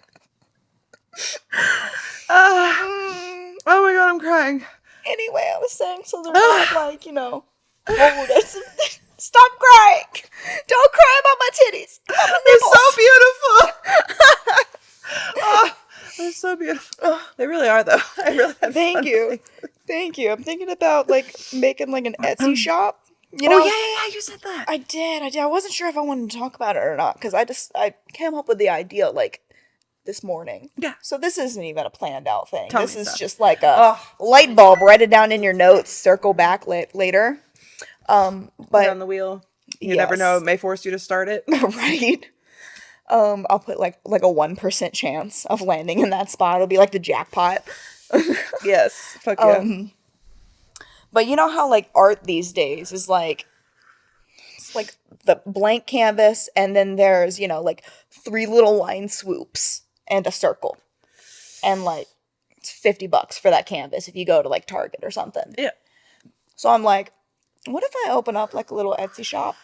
oh my God, I'm crying. Anyway, I was saying, so they're not like, oh, stop crying. Don't cry about my titties. They're so beautiful. Oh, they're so beautiful. They really are, though. I really have Thank you. I'm thinking about like making like an Etsy shop. You know? Oh yeah, you said that. I did. I wasn't sure if I wanted to talk about it or not because I came up with the idea like this morning. Yeah. So this isn't even a planned out thing. Tell this me is stuff. just like a light bulb. Write it down in your notes. Circle back later. But on the wheel. You never know. It may force you to start it. Right. I'll put like a 1% chance of landing in that spot. It'll be like the jackpot. Yes. Fuck yeah. But you know how like art these days is like, it's like the blank canvas and then there's, like 3 little line swoops and a circle. And like it's $50 for that canvas if you go to like Target or something. Yeah. So I'm like, what if I open up like a little Etsy shop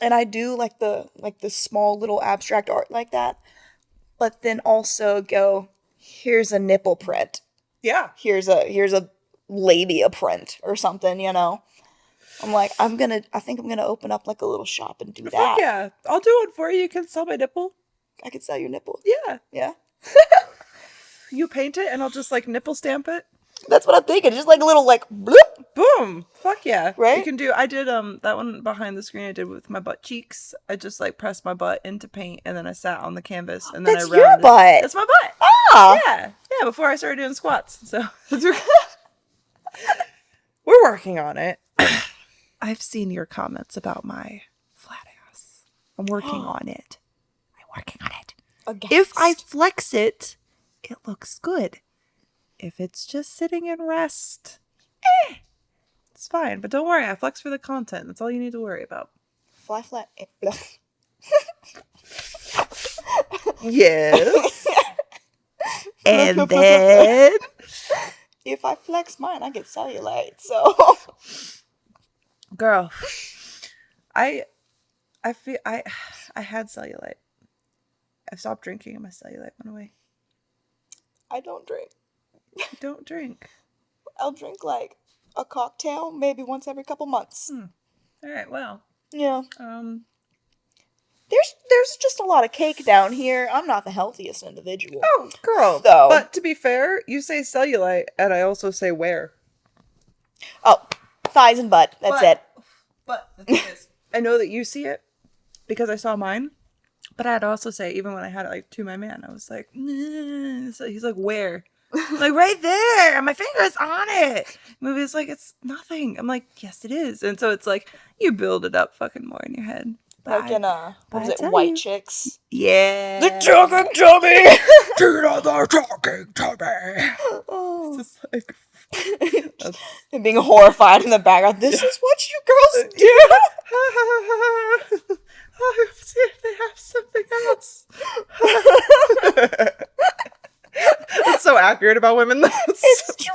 and I do like the small little abstract art like that, but then also go, here's a nipple print. Yeah. Here's a labia print or something, I'm like, I think I'm gonna open up like a little shop and do that. Fuck yeah. I'll do it for you. You can sell my nipple. I could sell your nipple. Yeah. Yeah. You paint it and I'll just like nipple stamp it. That's what I'm thinking. Just like a little like bloop. Boom. Fuck yeah. Right? You can do, I did that one behind the screen I did with my butt cheeks. I just like pressed my butt into paint and then I sat on the canvas and then That's I rounded. your butt. That's my butt. Ah. Yeah. Yeah, before I started doing squats. So we're working on it. I've seen your comments about my flat ass. I'm working on it. If I flex it, it looks good. If it's just sitting in rest, it's fine. But don't worry, I flex for the content. That's all you need to worry about. Fly flat. Yes. And then if I flex mine, I get cellulite. So, girl, I feel I had cellulite. I stopped drinking and my cellulite went away. I don't drink. Don't drink. I'll drink like a cocktail maybe once every couple months. All right, well. Yeah. There's There's just a lot of cake down here. I'm not the healthiest individual. Oh, girl. So, but to be fair, you say cellulite and I also say where. Oh, thighs and butt. That's it. But the thing is, I know that you see it because I saw mine. But I'd also say, even when I had it like to my man, I was like, nah. So he's like, where? I'm like, right there. My finger's on it. Movie is like, it's nothing. I'm like, yes, it is. And so it's like, you build it up fucking more in your head. Like in what is it, White Chicks? Yeah. The talking tummy. Do the talking tummy. Oh. It's just like, and being horrified in the background. This is what you girls do. Oh, see if they have something else. It's so accurate about women. It's true.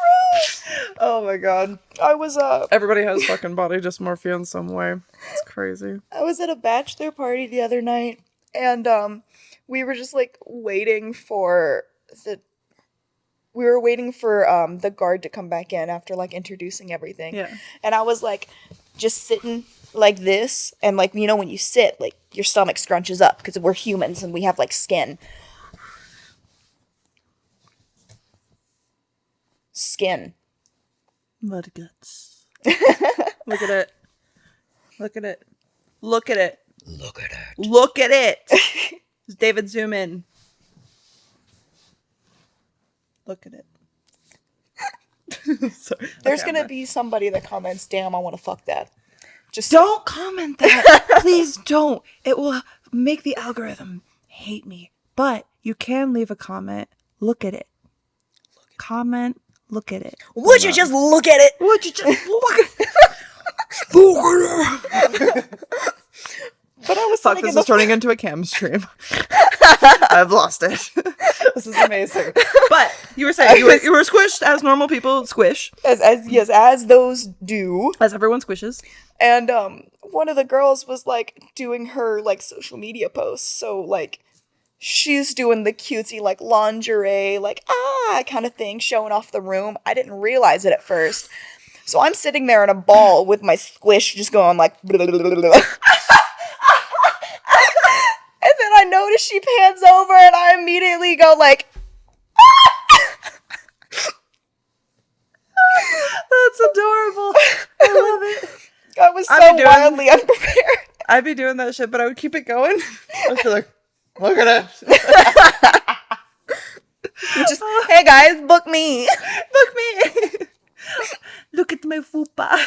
Oh my god. I was Everybody has fucking body dysmorphia in some way. It's crazy. I was at a bachelor party the other night, and we were just like waiting for we were waiting for the guard to come back in after like introducing everything. Yeah. And I was like just sitting like this, and like, you know, when you sit, like your stomach scrunches up because we're humans and we have like skin. Mud guts. Look at it. Look at it. Look at it. Look at it. Look at it. David, zoom in. Look at it. Sorry. There's gonna be somebody that comments, "Damn, I want to fuck that." Just don't comment that. Please don't. It will make the algorithm hate me. But you can leave a comment. Look at it. Comment. Look at it. Would you just look at it? Would you just look at it? Look at it. But I was Fuck, this is turning into a cam stream. I've lost it. This is amazing. But you were saying you were squished as normal people squish. As those do. As everyone squishes. And one of the girls was like doing her like social media posts. So like she's doing the cutesy like lingerie, like kind of thing, showing off the room. I didn't realize it at first. So I'm sitting there in a ball with my squish just going like blah, blah, blah, blah. And then I notice she pans over and I immediately go like That's adorable. I love it. I was so wildly unprepared. I'd be doing that shit, but I would keep it going. I'd be like, look at it. Just, hey guys, book me. Book me. Look at my fupa.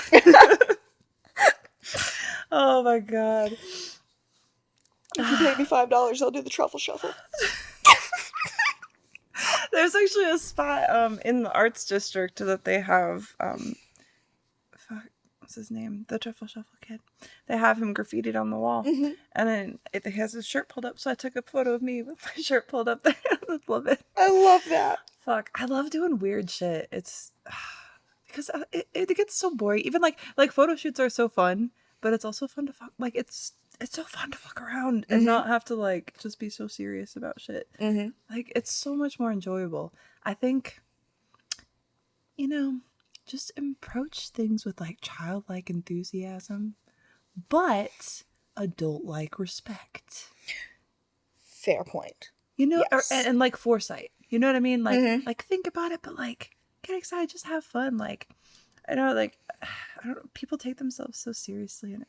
Oh my god. If you pay me $5, I'll do the truffle shuffle. There's actually a spot in the arts district that they have what's his name? The truffle shuffle kid. They have him graffitied on the wall. Mm-hmm. And then he has his shirt pulled up, so I took a photo of me with my shirt pulled up there. I love it. I love that. Fuck. I love doing weird shit. It's because it gets so boring. Even like photo shoots are so fun, but it's also fun to fuck. Like it's so fun to fuck around and not have to like just be so serious about shit. Mm-hmm. Like it's so much more enjoyable. I think, you know, just approach things with like childlike enthusiasm, but adult-like respect. Fair point. You know, yes. and like foresight. You know what I mean? Like like think about it, but like get excited, just have fun. Like I know, like I don't know, people take themselves so seriously, and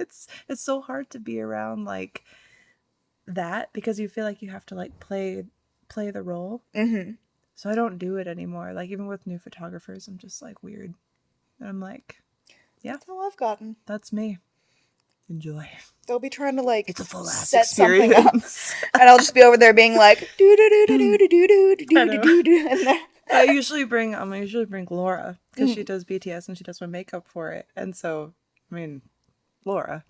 it's so hard to be around like that because you feel like you have to like play the role. Mm-hmm. So I don't do it anymore. Like even with new photographers, I'm just like weird, and I'm like, yeah, that's how I've gotten. That's me. Enjoy. They'll be trying to like it's a full ass set experience. Something up, and I'll just be over there being like do do do do do do do do do do, and I usually bring Laura because she does BTS and she does my makeup for it, and so I mean Laura.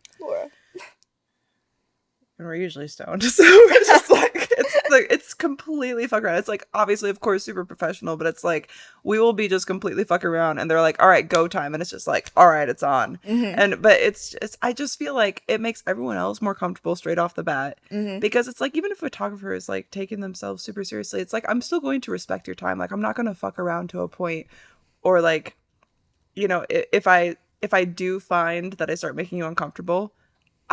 And we're usually stoned, so we're just like it's completely fuck around. It's like obviously, of course, super professional, but it's like we will be just completely fuck around, and they're like, "All right, go time," and it's just like, "All right, it's on." Mm-hmm. But it's I just feel like it makes everyone else more comfortable straight off the bat because it's like even if a photographer is like taking themselves super seriously, it's like I'm still going to respect your time. Like I'm not going to fuck around to a point, or like, you know, if I do find that I start making you uncomfortable,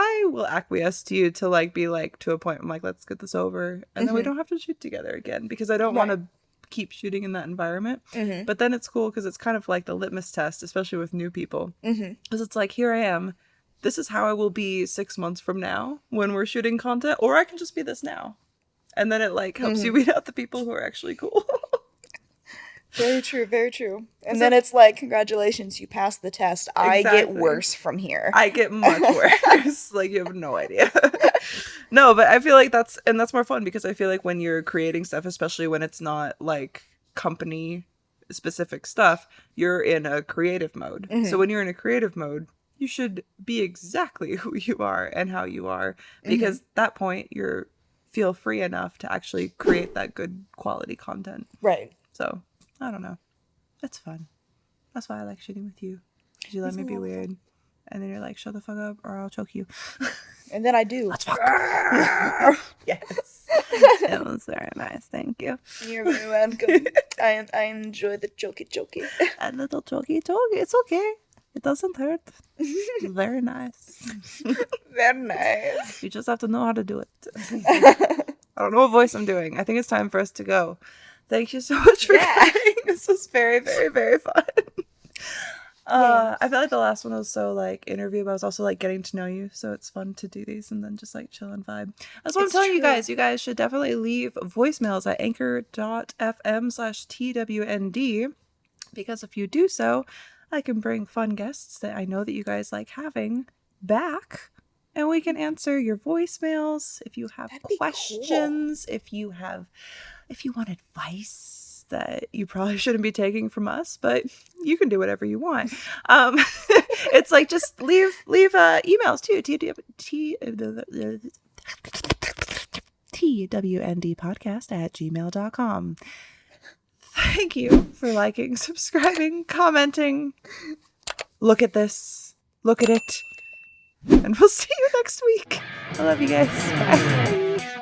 I will acquiesce to you to like be like to a point I'm like, let's get this over, and then we don't have to shoot together again because I don't want to keep shooting in that environment. But then it's cool because it's kind of like the litmus test, especially with new people, because it's like, here I am, this is how I will be 6 months from now when we're shooting content, or I can just be this now, and then it like helps you weed out the people who are actually cool. Very true, very true. And then it's like, congratulations, you passed the test. Exactly. I get worse from here. I get much worse. Like, you have no idea. No, but I feel like that's more fun because I feel like when you're creating stuff, especially when it's not like company specific stuff, you're in a creative mode. So when you're in a creative mode, you should be exactly who you are and how you are, because at that point you feel free enough to actually create that good quality content. Right. So I don't know. It's fun. That's why I like shooting with you. Because you let me be weird. And then you're like, shut the fuck up or I'll choke you. And then I do. Let's fuck. Yes. It was very nice. Thank you. You're very welcome. I enjoy the choky. A little choky. It's okay. It doesn't hurt. Very nice. Very nice. You just have to know how to do it. I don't know what voice I'm doing. I think it's time for us to go. Thank you so much for coming. This was very, very, very fun. I feel like the last one was so like interview, but I was also like getting to know you. So it's fun to do these and then just like chill and vibe. That's what I'm telling you guys. You guys should definitely leave voicemails at anchor.fm/TWND, because if you do so, I can bring fun guests that I know that you guys like having back, and we can answer your voicemails. If you have questions, cool. if you want advice that you probably shouldn't be taking from us, but you can do whatever you want. It's like, just leave emails too. twndpodcast@gmail.com. Thank you for liking, subscribing, commenting. Look at this. Look at it. And we'll see you next week. I love you guys. Bye.